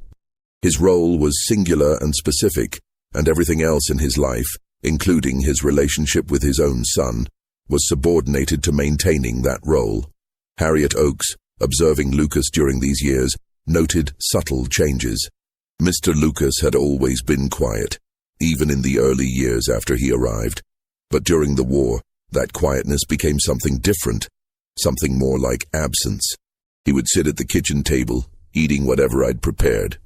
His role was singular and specific, and everything else in his life, including his relationship with his own son, was subordinated to maintaining that role. Harriet Oakes, observing Lucas during these years, noted subtle changes. Mr. Lucas had always been quiet, even in the early years after he arrived. But during the war, that quietness became something different, something more like absence. He would sit at the kitchen table, eating whatever I'd prepared,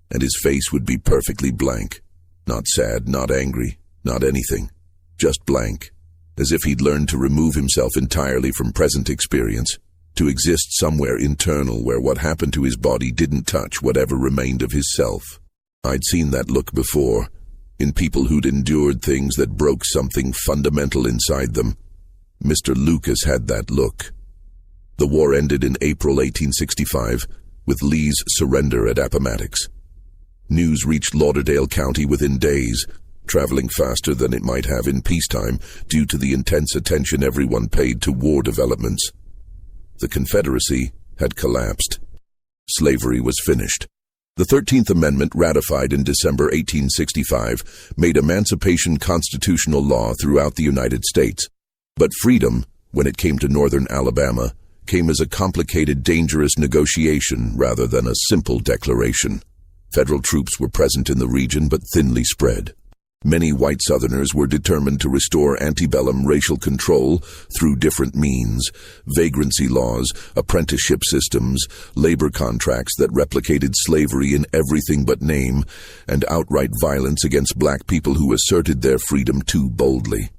and his face would be perfectly blank. Not sad, not angry, not anything. Just blank, as if he'd learned to remove himself entirely from present experience, to exist somewhere internal where what happened to his body didn't touch whatever remained of his self. I'd seen that look before, in people who'd endured things that broke something fundamental inside them. Mr. Lucas had that look. The war ended in April 1865, with Lee's surrender at Appomattox. News reached Lauderdale County within days, traveling faster than it might have in peacetime due to the intense attention everyone paid to war developments. The Confederacy had collapsed. Slavery was finished. The 13th Amendment, ratified in December 1865, made emancipation constitutional law throughout the United States. But freedom, when it came to northern Alabama, came as a complicated, dangerous negotiation rather than a simple declaration. Federal troops were present in the region but thinly spread. Many white Southerners were determined to restore antebellum racial control through different means: vagrancy laws, apprenticeship systems, labor contracts that replicated slavery in everything but name, and outright violence against black people who asserted their freedom too boldly.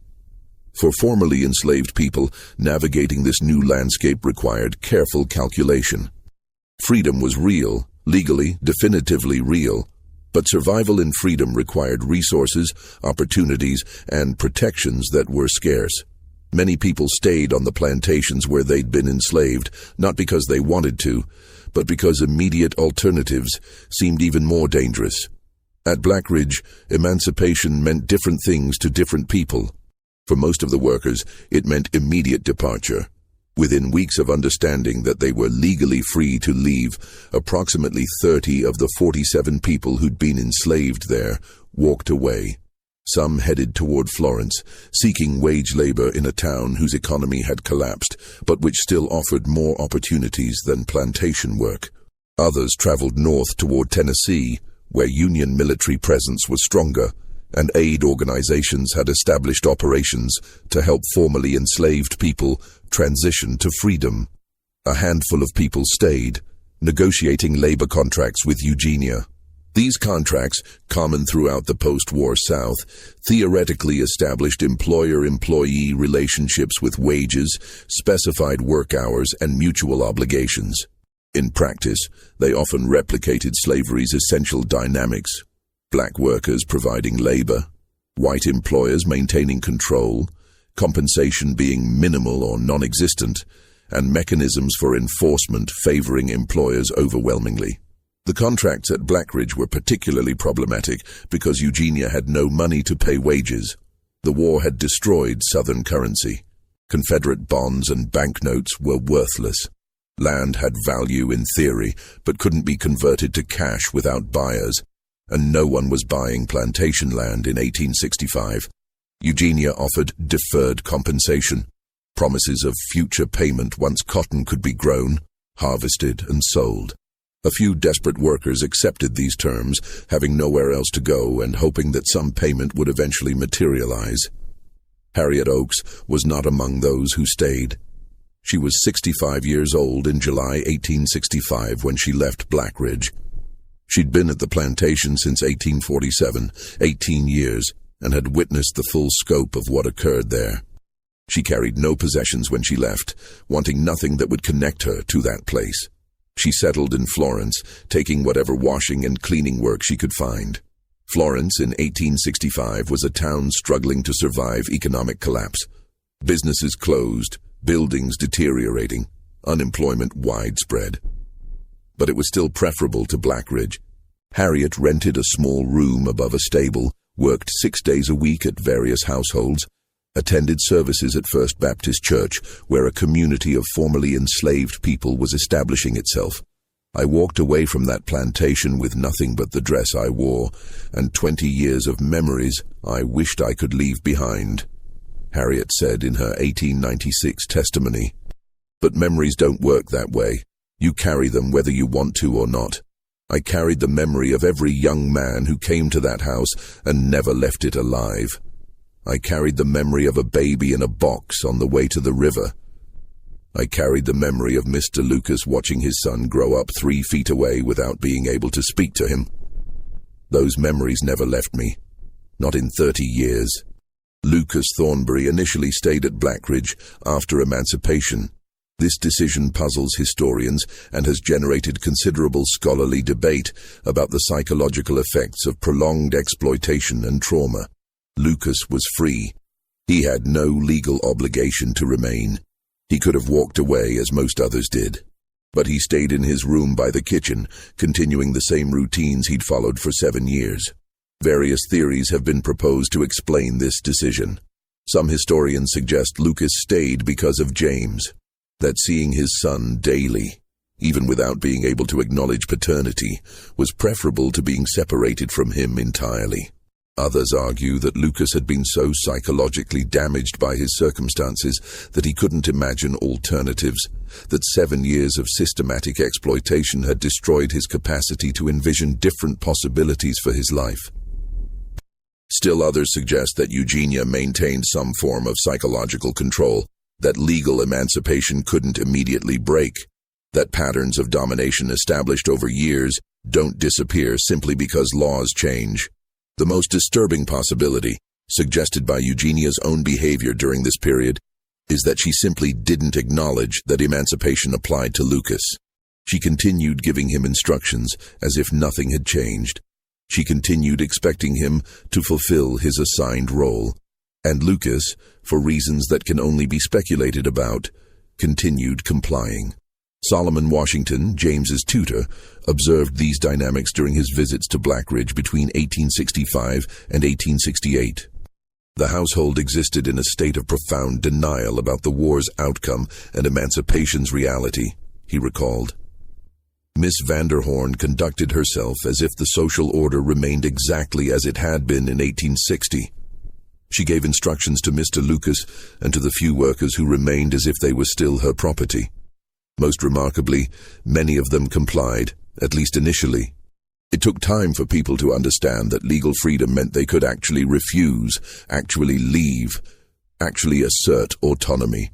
For formerly enslaved people, navigating this new landscape required careful calculation. Freedom was real, legally, definitively real, but survival in freedom required resources, opportunities, and protections that were scarce. Many people stayed on the plantations where they'd been enslaved, not because they wanted to, but because immediate alternatives seemed even more dangerous. At Blackridge, emancipation meant different things to different people. For most of the workers, it meant immediate departure. Within weeks of understanding that they were legally free to leave, approximately 30 of the 47 people who'd been enslaved there walked away. Some headed toward Florence, seeking wage labor in a town whose economy had collapsed, but which still offered more opportunities than plantation work. Others traveled north toward Tennessee, where Union military presence was stronger, and aid organizations had established operations to help formerly enslaved people transition to freedom. A handful of people stayed, negotiating labor contracts with Eugenia. These contracts, common throughout the post-war South, theoretically established employer-employee relationships with wages, specified work hours, and mutual obligations. In practice, they often replicated slavery's essential dynamics: black workers providing labor, white employers maintaining control, compensation being minimal or non-existent, and mechanisms for enforcement favoring employers overwhelmingly. The contracts at Blackridge were particularly problematic because Eugenia had no money to pay wages. The war had destroyed Southern currency. Confederate bonds and banknotes were worthless. Land had value in theory, but couldn't be converted to cash without buyers, and no one was buying plantation land in 1865. Eugenia offered deferred compensation, promises of future payment once cotton could be grown, harvested, and sold. A few desperate workers accepted these terms, having nowhere else to go and hoping that some payment would eventually materialize. Harriet Oakes was not among those who stayed. She was 65 years old in July 1865 when she left Blackridge. She'd been at the plantation since 1847, 18 years, and had witnessed the full scope of what occurred there. She carried no possessions when she left, wanting nothing that would connect her to that place. She settled in Florence, taking whatever washing and cleaning work she could find. Florence in 1865 was a town struggling to survive economic collapse. Businesses closed, buildings deteriorating, unemployment widespread. But it was still preferable to Blackridge. Harriet rented a small room above a stable, worked 6 days a week at various households, attended services at First Baptist Church, where a community of formerly enslaved people was establishing itself. I walked away from that plantation with nothing but the dress I wore, and 20 years of memories I wished I could leave behind, Harriet said in her 1896 testimony. But memories don't work that way. You carry them whether you want to or not. I carried the memory of every young man who came to that house and never left it alive. I carried the memory of a baby in a box on the way to the river. I carried the memory of Mr. Lucas watching his son grow up 3 feet away without being able to speak to him. Those memories never left me, not in 30 years. Lucas Thornbury initially stayed at Blackridge after emancipation. This decision puzzles historians and has generated considerable scholarly debate about the psychological effects of prolonged exploitation and trauma. Lucas was free. He had no legal obligation to remain. He could have walked away as most others did. But he stayed in his room by the kitchen, continuing the same routines he'd followed for 7 years. Various theories have been proposed to explain this decision. Some historians suggest Lucas stayed because of James, that seeing his son daily, even without being able to acknowledge paternity, was preferable to being separated from him entirely. Others argue that Lucas had been so psychologically damaged by his circumstances that he couldn't imagine alternatives, that 7 years of systematic exploitation had destroyed his capacity to envision different possibilities for his life. Still others suggest that Eugenia maintained some form of psychological control, that legal emancipation couldn't immediately break, that patterns of domination established over years don't disappear simply because laws change. The most disturbing possibility, suggested by Eugenia's own behavior during this period, is that she simply didn't acknowledge that emancipation applied to Lucas. She continued giving him instructions as if nothing had changed. She continued expecting him to fulfill his assigned role. And Lucas, for reasons that can only be speculated about, continued complying. Solomon Washington, James's tutor, observed these dynamics during his visits to Blackridge between 1865 and 1868. The household existed in a state of profound denial about the war's outcome and emancipation's reality, he recalled. Miss Vanderhorn conducted herself as if the social order remained exactly as it had been in 1860. She gave instructions to Mr. Lucas and to the few workers who remained as if they were still her property. Most remarkably, many of them complied, at least initially. It took time for people to understand that legal freedom meant they could actually refuse, actually leave, actually assert autonomy.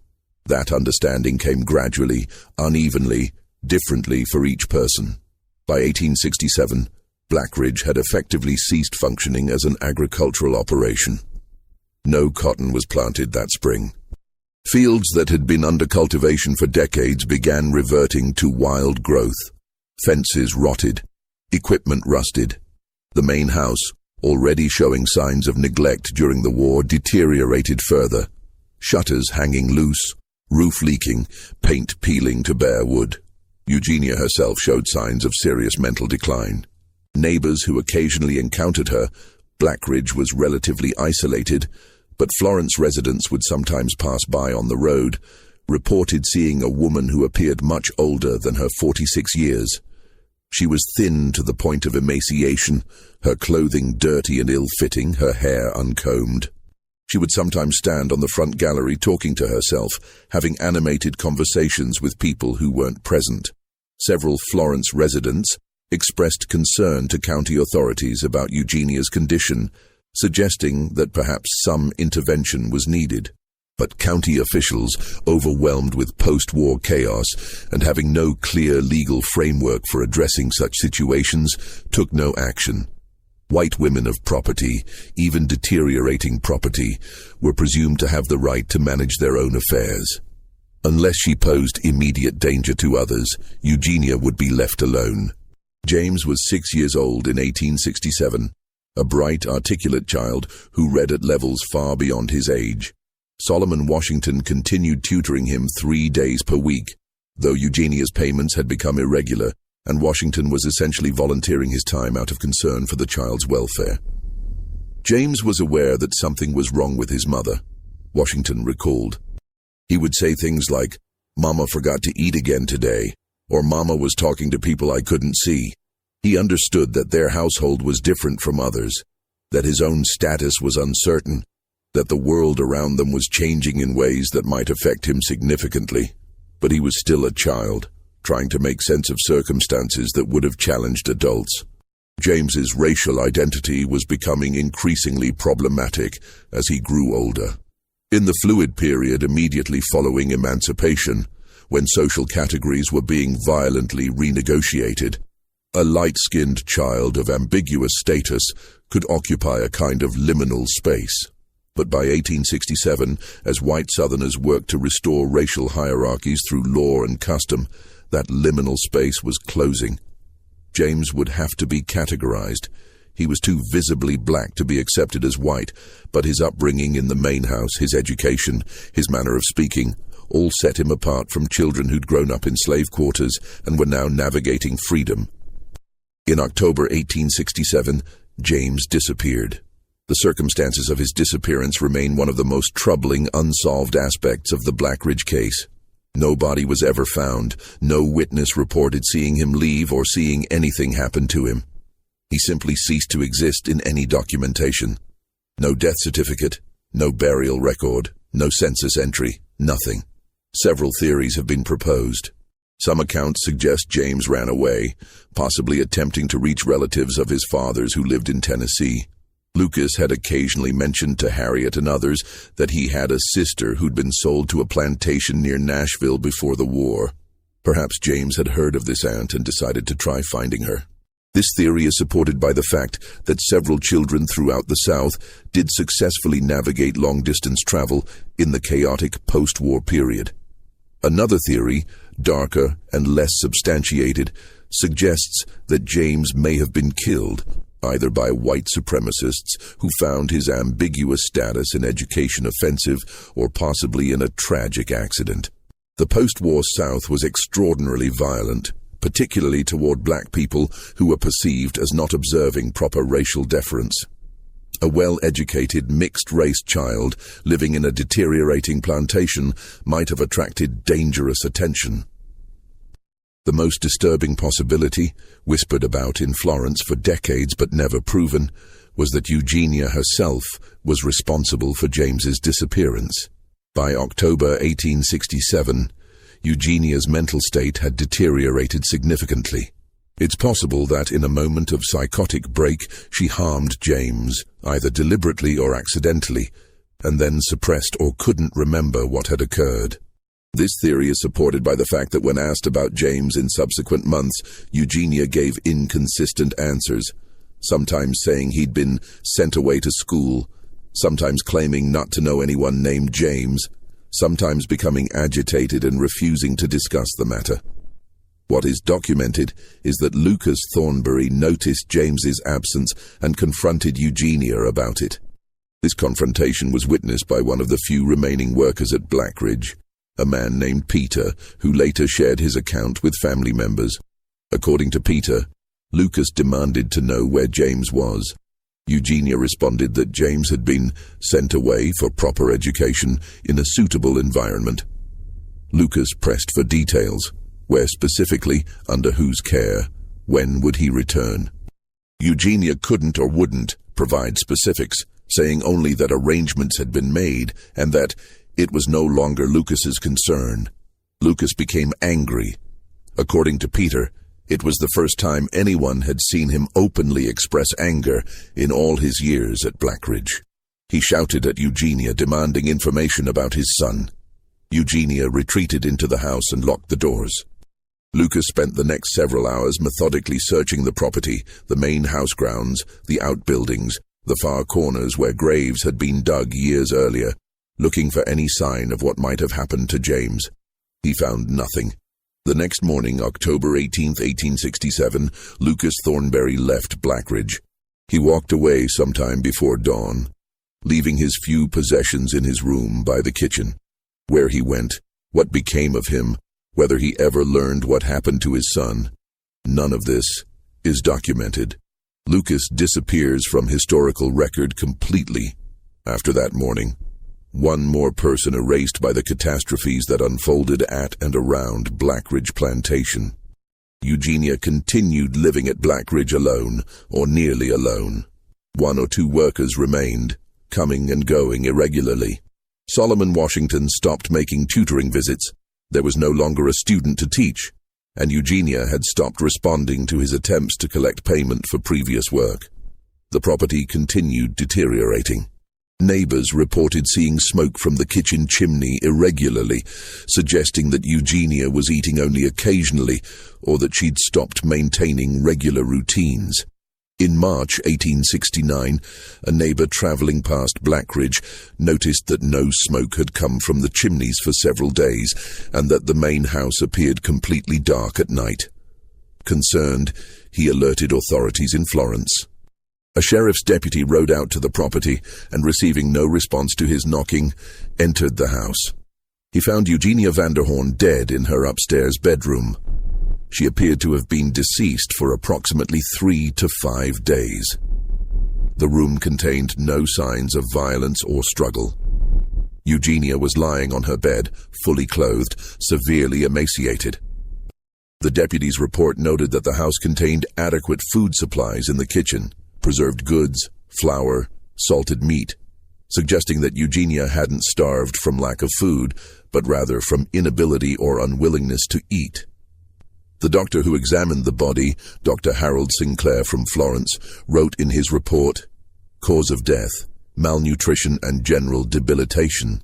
That understanding came gradually, unevenly, differently for each person. By 1867, Blackridge had effectively ceased functioning as an agricultural operation. No cotton was planted that spring. Fields that had been under cultivation for decades began reverting to wild growth. Fences rotted. Equipment rusted. The main house, already showing signs of neglect during the war, deteriorated further. Shutters hanging loose, roof leaking, paint peeling to bare wood. Eugenia herself showed signs of serious mental decline. Neighbors who occasionally encountered her, Blackridge was relatively isolated, but Florence residents would sometimes pass by on the road, reported seeing a woman who appeared much older than her 46 years. She was thin to the point of emaciation, her clothing dirty and ill-fitting, her hair uncombed. She would sometimes stand on the front gallery talking to herself, having animated conversations with people who weren't present. Several Florence residents expressed concern to county authorities about Eugenia's condition, suggesting that perhaps some intervention was needed. But county officials, overwhelmed with post-war chaos and having no clear legal framework for addressing such situations, took no action. White women of property, even deteriorating property, were presumed to have the right to manage their own affairs. Unless she posed immediate danger to others, Eugenia would be left alone. James was 6 years old in 1867, a bright, articulate child who read at levels far beyond his age. Solomon Washington continued tutoring him 3 days per week, though Eugenia's payments had become irregular, and Washington was essentially volunteering his time out of concern for the child's welfare. James was aware that something was wrong with his mother, Washington recalled. He would say things like, "Mama forgot to eat again today," or "Mama was talking to people I couldn't see." He understood that their household was different from others, that his own status was uncertain, that the world around them was changing in ways that might affect him significantly. But he was still a child, trying to make sense of circumstances that would have challenged adults. James's racial identity was becoming increasingly problematic as he grew older. In the fluid period immediately following emancipation, when social categories were being violently renegotiated, a light-skinned child of ambiguous status could occupy a kind of liminal space. But by 1867, as white Southerners worked to restore racial hierarchies through law and custom, that liminal space was closing. James would have to be categorized. He was too visibly black to be accepted as white, but his upbringing in the Maine house, his education, his manner of speaking, all set him apart from children who'd grown up in slave quarters and were now navigating freedom. In October 1867, James disappeared. The circumstances of his disappearance remain one of the most troubling unsolved aspects of the Blackridge case. No body was ever found. No witness reported seeing him leave or seeing anything happen to him. He simply ceased to exist in any documentation. No death certificate, no burial record, no census entry, nothing. Several theories have been proposed. Some accounts suggest James ran away, possibly attempting to reach relatives of his father's who lived in Tennessee. Lucas had occasionally mentioned to Harriet and others that he had a sister who'd been sold to a plantation near Nashville before the war. Perhaps James had heard of this aunt and decided to try finding her. This theory is supported by the fact that several children throughout the South did successfully navigate long-distance travel in the chaotic post-war period. Another theory, darker and less substantiated, suggests that James may have been killed, either by white supremacists who found his ambiguous status in education offensive or possibly in a tragic accident. The post-war South was extraordinarily violent, particularly toward black people who were perceived as not observing proper racial deference. A well-educated, mixed-race child living in a deteriorating plantation might have attracted dangerous attention. The most disturbing possibility, whispered about in Florence for decades but never proven, was that Eugenia herself was responsible for James's disappearance. By October 1867, Eugenia's mental state had deteriorated significantly. It's possible that in a moment of psychotic break she harmed James, either deliberately or accidentally, and then suppressed or couldn't remember what had occurred. This theory is supported by the fact that when asked about James in subsequent months, Eugenia gave inconsistent answers, sometimes saying he'd been sent away to school, sometimes claiming not to know anyone named James, sometimes becoming agitated and refusing to discuss the matter. What is documented is that Lucas Thornbury noticed James's absence and confronted Eugenia about it. This confrontation was witnessed by one of the few remaining workers at Blackridge, a man named Peter, who later shared his account with family members. According to Peter, Lucas demanded to know where James was. Eugenia responded that James had been sent away for proper education in a suitable environment. Lucas pressed for details. Where specifically, under whose care, when would he return? Eugenia couldn't or wouldn't provide specifics, saying only that arrangements had been made and that it was no longer Lucas's concern. Lucas became angry. According to Peter, it was the first time anyone had seen him openly express anger in all his years at Blackridge. He shouted at Eugenia, demanding information about his son. Eugenia retreated into the house and locked the doors. Lucas spent the next several hours methodically searching the property, the main house grounds, the outbuildings, the far corners where graves had been dug years earlier, looking for any sign of what might have happened to James. He found nothing. The next morning, October 18, 1867, Lucas Thornbury left Blackridge. He walked away sometime before dawn, leaving his few possessions in his room by the kitchen. Where he went, what became of him, whether he ever learned what happened to his son, none of this is documented. Lucas disappears from historical record completely. After that morning, one more person erased by the catastrophes that unfolded at and around Blackridge Plantation. Eugenia continued living at Blackridge alone, or nearly alone. 1 or 2 workers remained, coming and going irregularly. Solomon Washington stopped making tutoring visits. There was no longer a student to teach, and Eugenia had stopped responding to his attempts to collect payment for previous work. The property continued deteriorating. Neighbors reported seeing smoke from the kitchen chimney irregularly, suggesting that Eugenia was eating only occasionally or that she'd stopped maintaining regular routines. In March 1869, a neighbor traveling past Blackridge noticed that no smoke had come from the chimneys for several days and that the main house appeared completely dark at night. Concerned, he alerted authorities in Florence. A sheriff's deputy rode out to the property and, receiving no response to his knocking, entered the house. He found Eugenia Vanderhorn dead in her upstairs bedroom. She appeared to have been deceased for approximately 3 to 5 days. The room contained no signs of violence or struggle. Eugenia was lying on her bed, fully clothed, severely emaciated. The deputy's report noted that the house contained adequate food supplies in the kitchen, preserved goods, flour, salted meat, suggesting that Eugenia hadn't starved from lack of food, but rather from inability or unwillingness to eat. The doctor who examined the body, Dr. Harold Sinclair from Florence, wrote in his report, "Cause of death, malnutrition and general debilitation.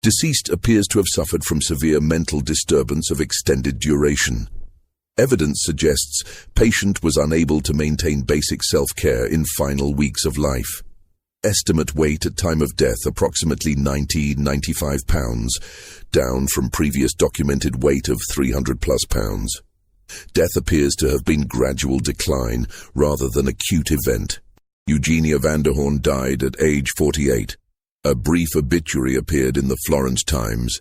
Deceased appears to have suffered from severe mental disturbance of extended duration. Evidence suggests patient was unable to maintain basic self-care in final weeks of life. Estimate weight at time of death approximately 90-95 pounds, down from previous documented weight of 300 plus pounds. Death appears to have been gradual decline rather than acute event. Eugenia Vanderhorn died at age 48. A brief obituary appeared in the Florence Times.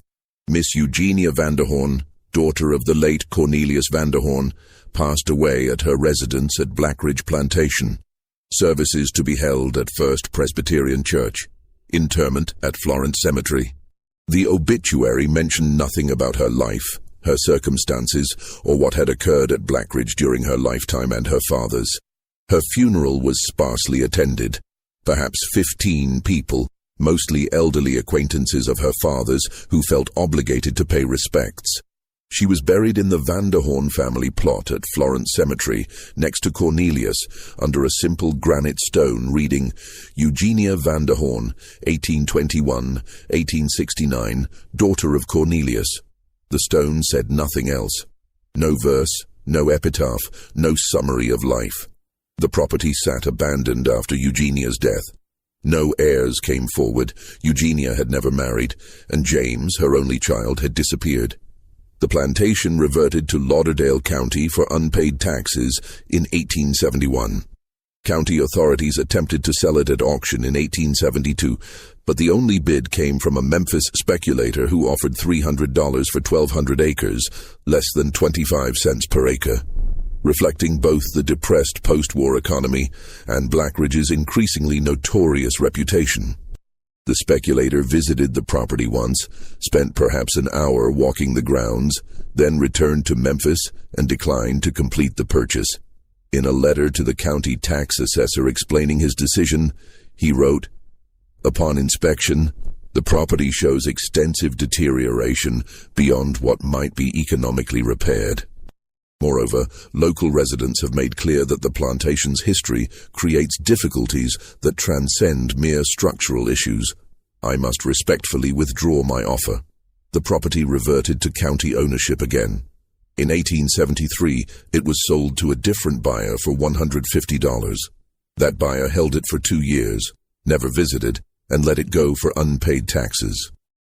Miss Eugenia Vanderhorn, daughter of the late Cornelius Vanderhorn, passed away at her residence at Blackridge Plantation. Services to be held at First Presbyterian Church. Interment at Florence Cemetery." The obituary mentioned nothing about her life, her circumstances, or what had occurred at Blackridge during her lifetime and her father's. Her funeral was sparsely attended. Perhaps 15 people, mostly elderly acquaintances of her father's, who felt obligated to pay respects. She was buried in the Vanderhorn family plot at Florence Cemetery, next to Cornelius, under a simple granite stone reading, "Eugenia Vanderhorn, 1821-1869, daughter of Cornelius." The stone said nothing else. No verse, no epitaph, no summary of life. The property sat abandoned after Eugenia's death. No heirs came forward. Eugenia had never married, and James, her only child, had disappeared. The plantation reverted to Lauderdale County for unpaid taxes in 1871. County authorities attempted to sell it at auction in 1872, but the only bid came from a Memphis speculator who offered $300 for 1,200 acres, less than 25 cents per acre, reflecting both the depressed post-war economy and Blackridge's increasingly notorious reputation. The speculator visited the property once, spent perhaps an hour walking the grounds, then returned to Memphis and declined to complete the purchase. In a letter to the county tax assessor explaining his decision, he wrote, "Upon inspection, the property shows extensive deterioration beyond what might be economically repaired. Moreover, local residents have made clear that the plantation's history creates difficulties that transcend mere structural issues. I must respectfully withdraw my offer." The property reverted to county ownership again. In 1873, it was sold to a different buyer for $150. That buyer held it for 2 years, never visited, and let it go for unpaid taxes.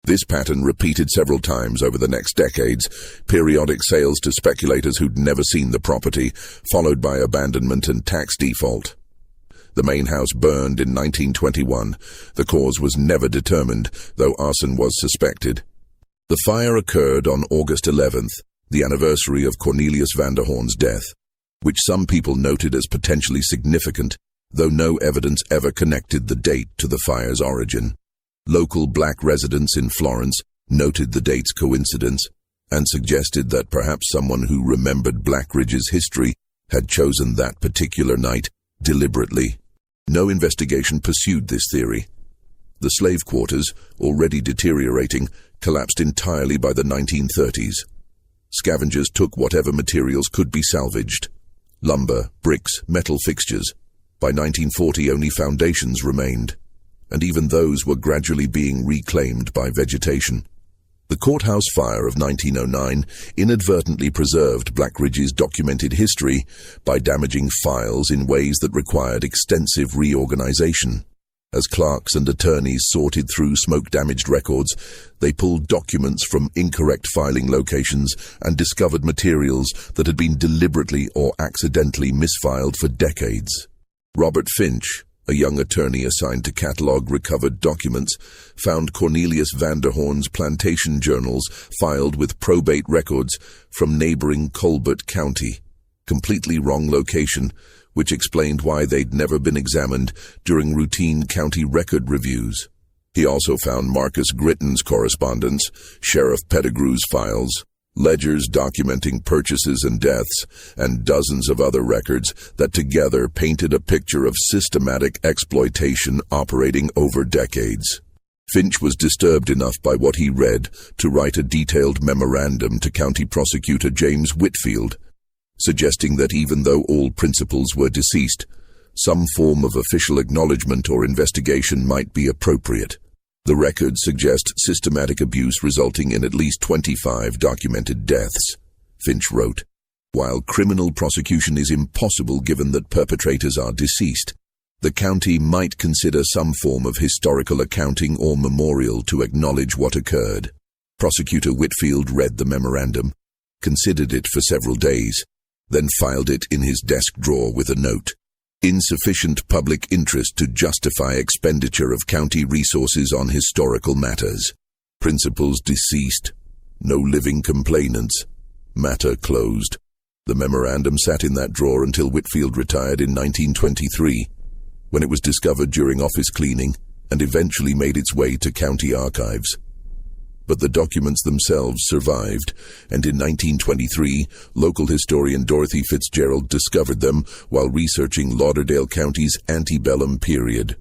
This pattern repeated several times over the next decades, periodic sales to speculators who'd never seen the property, followed by abandonment and tax default. The main house burned in 1921. The cause was never determined, though arson was suspected. The fire occurred on August 11th, the anniversary of Cornelius Vanderhorn's death, which some people noted as potentially significant, though no evidence ever connected the date to the fire's origin. Local black residents in Florence noted the date's coincidence and suggested that perhaps someone who remembered Blackridge's history had chosen that particular night deliberately. No investigation pursued this theory. The slave quarters, already deteriorating, collapsed entirely by the 1930s. Scavengers took whatever materials could be salvaged. Lumber, bricks, metal fixtures. By 1940, only foundations remained, and even those were gradually being reclaimed by vegetation. The courthouse fire of 1909 inadvertently preserved Blackridge's documented history by damaging files in ways that required extensive reorganization. As clerks and attorneys sorted through smoke-damaged records, they pulled documents from incorrect filing locations and discovered materials that had been deliberately or accidentally misfiled for decades. Robert Finch, a young attorney assigned to catalog recovered documents, found Cornelius Vanderhorn's plantation journals filed with probate records from neighboring Colbert County. Completely wrong location, which explained why they'd never been examined during routine county record reviews. He also found Marcus Gritton's correspondence, Sheriff Pettigrew's files, ledgers documenting purchases and deaths, and dozens of other records that together painted a picture of systematic exploitation operating over decades. Finch was disturbed enough by what he read to write a detailed memorandum to County Prosecutor James Whitfield, suggesting that even though all principals were deceased, some form of official acknowledgement or investigation might be appropriate. The records suggest systematic abuse resulting in at least 25 documented deaths, Finch wrote. While criminal prosecution is impossible given that perpetrators are deceased, the county might consider some form of historical accounting or memorial to acknowledge what occurred. Prosecutor Whitfield read the memorandum, considered it for several days, then filed it in his desk drawer with a note. Insufficient public interest to justify expenditure of county resources on historical matters. Principals deceased. No living complainants. Matter closed. The memorandum sat in that drawer until Whitfield retired in 1923, when it was discovered during office cleaning and eventually made its way to county archives. But the documents themselves survived, and in 1923, local historian Dorothy Fitzgerald discovered them while researching Lauderdale County's antebellum period.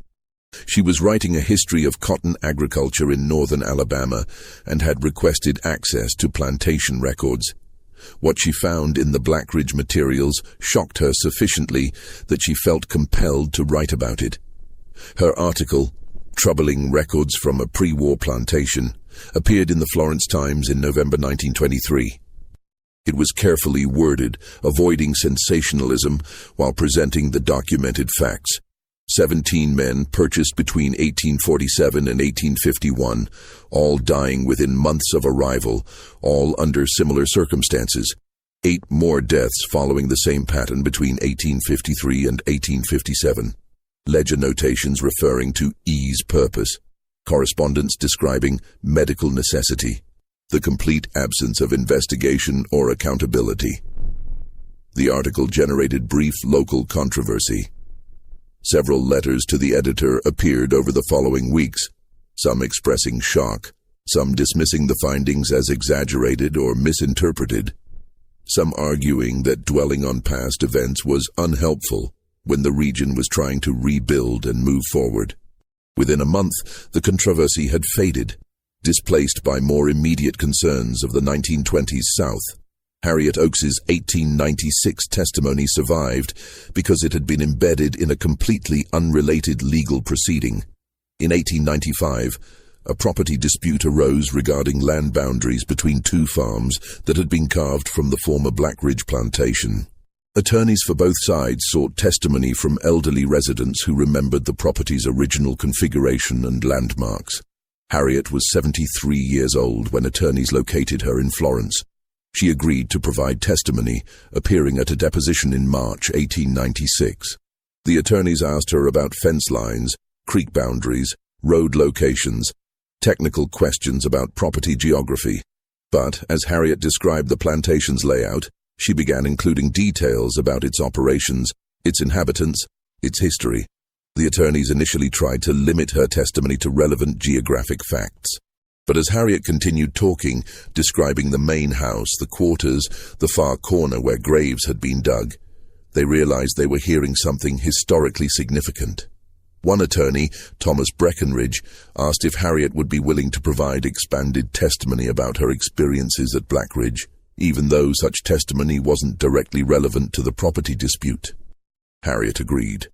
She was writing a history of cotton agriculture in northern Alabama and had requested access to plantation records. What she found in the Blackridge materials shocked her sufficiently that she felt compelled to write about it. Her article, Troubling Records from a Pre-War Plantation, appeared in the Florence Times in November 1923. It was carefully worded, avoiding sensationalism while presenting the documented facts. 17 men purchased between 1847 and 1851, all dying within months of arrival, all under similar circumstances. 8 more deaths following the same pattern between 1853 and 1857. Ledger notations referring to ease purpose. Correspondence describing medical necessity. The complete absence of investigation or accountability. The article generated brief local controversy. Several letters to the editor appeared over the following weeks, some expressing shock, some dismissing the findings as exaggerated or misinterpreted, some arguing that dwelling on past events was unhelpful when the region was trying to rebuild and move forward. Within a month, the controversy had faded, displaced by more immediate concerns of the 1920s South. Harriet Oakes's 1896 testimony survived because it had been embedded in a completely unrelated legal proceeding. In 1895, a property dispute arose regarding land boundaries between 2 farms that had been carved from the former Blackridge Plantation. Attorneys for both sides sought testimony from elderly residents who remembered the property's original configuration and landmarks. Harriet was 73 years old when attorneys located her in Florence. She agreed to provide testimony, appearing at a deposition in March 1896. The attorneys asked her about fence lines, creek boundaries, road locations, technical questions about property geography. But, as Harriet described the plantation's layout, she began including details about its operations, its inhabitants, its history. The attorneys initially tried to limit her testimony to relevant geographic facts. But as Harriet continued talking, describing the main house, the quarters, the far corner where graves had been dug, they realized they were hearing something historically significant. One attorney, Thomas Breckenridge, asked if Harriet would be willing to provide expanded testimony about her experiences at Blackridge. even though such testimony wasn't directly relevant to the property dispute. Harriet agreed.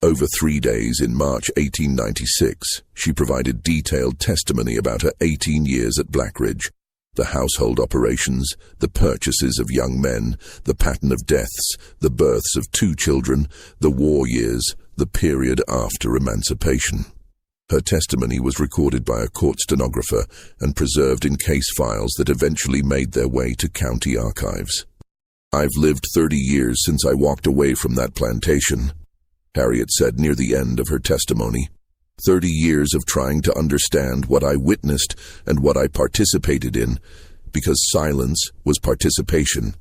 Over 3 days in March 1896, she provided detailed testimony about her 18 years at Blackridge, the household operations, the purchases of young men, the pattern of deaths, the births of 2 children, the war years, the period after emancipation. Her testimony was recorded by a court stenographer and preserved in case files that eventually made their way to county archives. "I've lived 30 years since I walked away from that plantation," Harriet said near the end of her testimony. 30 years of trying to understand what I witnessed and what I participated in, because silence was participation.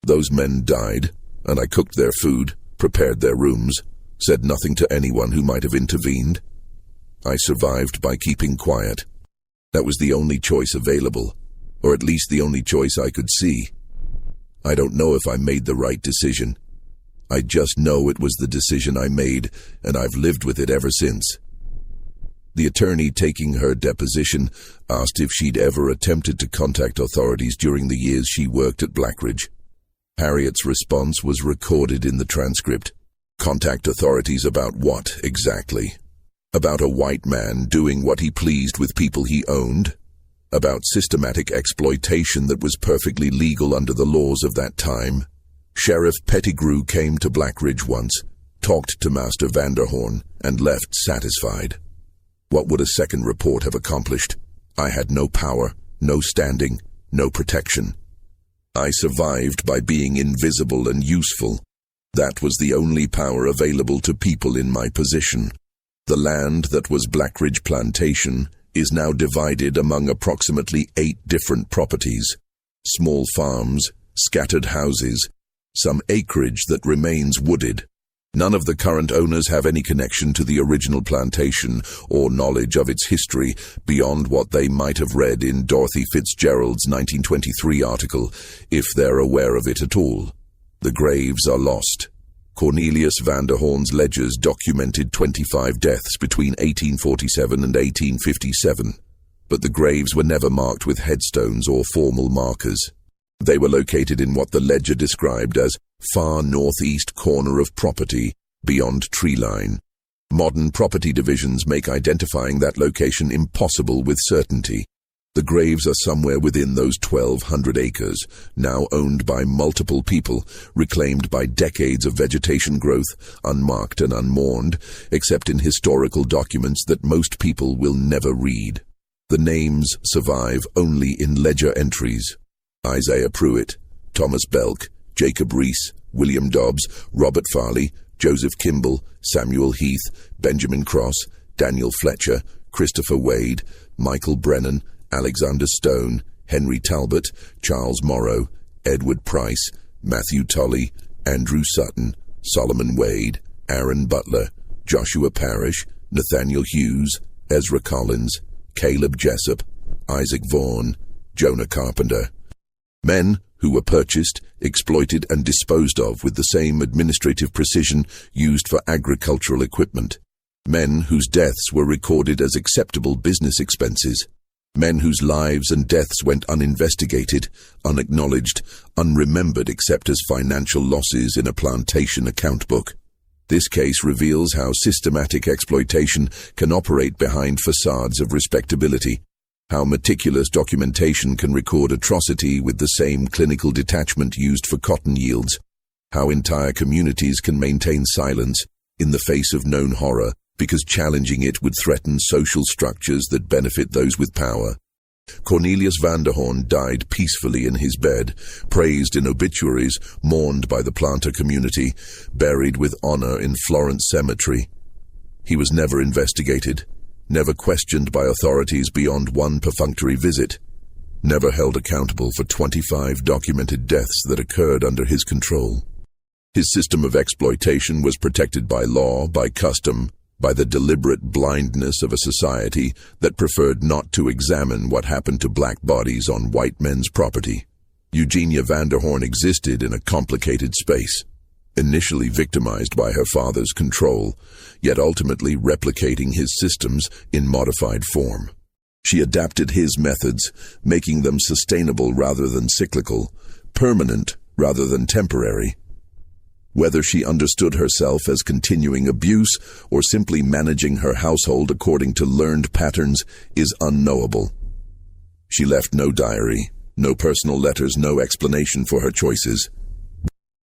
Those men died, and I cooked their food, prepared their rooms, said nothing to anyone who might have intervened. I survived by keeping quiet. That was the only choice available, or at least the only choice I could see. I don't know if I made the right decision. I just know it was the decision I made, and I've lived with it ever since. The attorney taking her deposition asked if she'd ever attempted to contact authorities during the years she worked at Blackridge. Harriet's response was recorded in the transcript. Contact authorities about what, exactly? About a white man doing what he pleased with people he owned? About systematic exploitation that was perfectly legal under the laws of that time? Sheriff Pettigrew came to Blackridge once, talked to Master Vanderhorn, and left satisfied. What would a second report have accomplished? I had no power, no standing, no protection. I survived by being invisible and useful. That was the only power available to people in my position. The land that was Blackridge Plantation is now divided among approximately 8 different properties, small farms, scattered houses, some acreage that remains wooded. None of the current owners have any connection to the original plantation or knowledge of its history beyond what they might have read in Dorothy Fitzgerald's 1923 article, if they're aware of it at all. The graves are lost. Cornelius Vanderhorn's ledgers documented 25 deaths between 1847 and 1857, but the graves were never marked with headstones or formal markers. They were located in what the ledger described as far northeast corner of property, beyond tree line. Modern property divisions make identifying that location impossible with certainty. The graves are somewhere within those 1,200 acres, now owned by multiple people, reclaimed by decades of vegetation growth, unmarked and unmourned, except in historical documents that most people will never read. The names survive only in ledger entries. Isaiah Pruitt, Thomas Belk, Jacob Reese, William Dobbs, Robert Farley, Joseph Kimball, Samuel Heath, Benjamin Cross, Daniel Fletcher, Christopher Wade, Michael Brennan, Alexander Stone, Henry Talbot, Charles Morrow, Edward Price, Matthew Tully, Andrew Sutton, Solomon Wade, Aaron Butler, Joshua Parrish, Nathaniel Hughes, Ezra Collins, Caleb Jessup, Isaac Vaughan, Jonah Carpenter. Men who were purchased, exploited, and disposed of with the same administrative precision used for agricultural equipment. Men whose deaths were recorded as acceptable business expenses. Men whose lives and deaths went uninvestigated, unacknowledged, unremembered except as financial losses in a plantation account book. This case reveals how systematic exploitation can operate behind facades of respectability, how meticulous documentation can record atrocity with the same clinical detachment used for cotton yields, how entire communities can maintain silence in the face of known horror because challenging it would threaten social structures that benefit those with power. Cornelius Vanderhorn died peacefully in his bed, praised in obituaries, mourned by the planter community, buried with honor in Florence Cemetery. He was never investigated, never questioned by authorities beyond one perfunctory visit, never held accountable for 25 documented deaths that occurred under his control. His system of exploitation was protected by law, by custom, by the deliberate blindness of a society that preferred not to examine what happened to black bodies on white men's property. Eugenia Vanderhorn existed in a complicated space, initially victimized by her father's control, yet ultimately replicating his systems in modified form. She adapted his methods, making them sustainable rather than cyclical, permanent rather than temporary. Whether she understood herself as continuing abuse or simply managing her household according to learned patterns is unknowable. She left no diary, no personal letters, no explanation for her choices.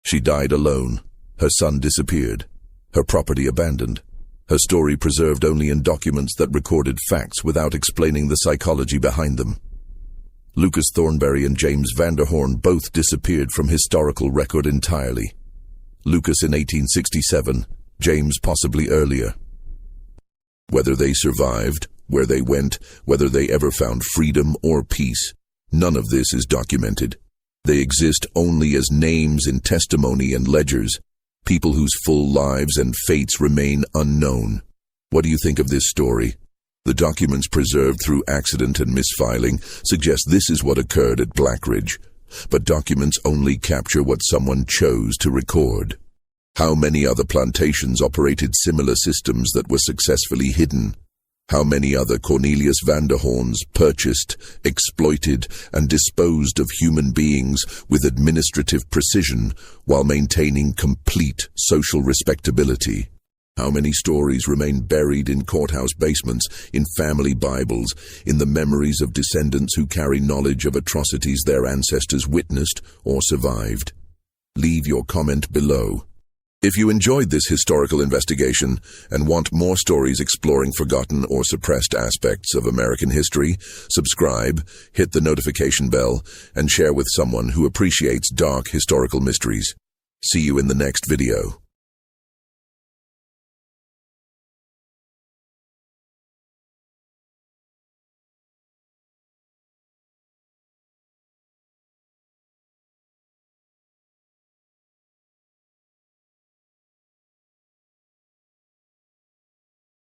She died alone. Her son disappeared. Her property abandoned. Her story preserved only in documents that recorded facts without explaining the psychology behind them. Lucas Thornberry and James Vanderhorn both disappeared from historical record entirely. Lucas in 1867, James possibly earlier. Whether they survived, where they went, whether they ever found freedom or peace, none of this is documented. They exist only as names in testimony and ledgers, people whose full lives and fates remain unknown. What do you think of this story? The documents preserved through accident and misfiling suggest this is what occurred at Blackridge, but documents only capture what someone chose to record. How many other plantations operated similar systems that were successfully hidden? How many other Cornelius Vanderhorns purchased, exploited, and disposed of human beings with administrative precision while maintaining complete social respectability? How many stories remain buried in courthouse basements, in family Bibles, in the memories of descendants who carry knowledge of atrocities their ancestors witnessed or survived? Leave your comment below. If you enjoyed this historical investigation and want more stories exploring forgotten or suppressed aspects of American history, subscribe, hit the notification bell, and share with someone who appreciates dark historical mysteries. See you in the next video.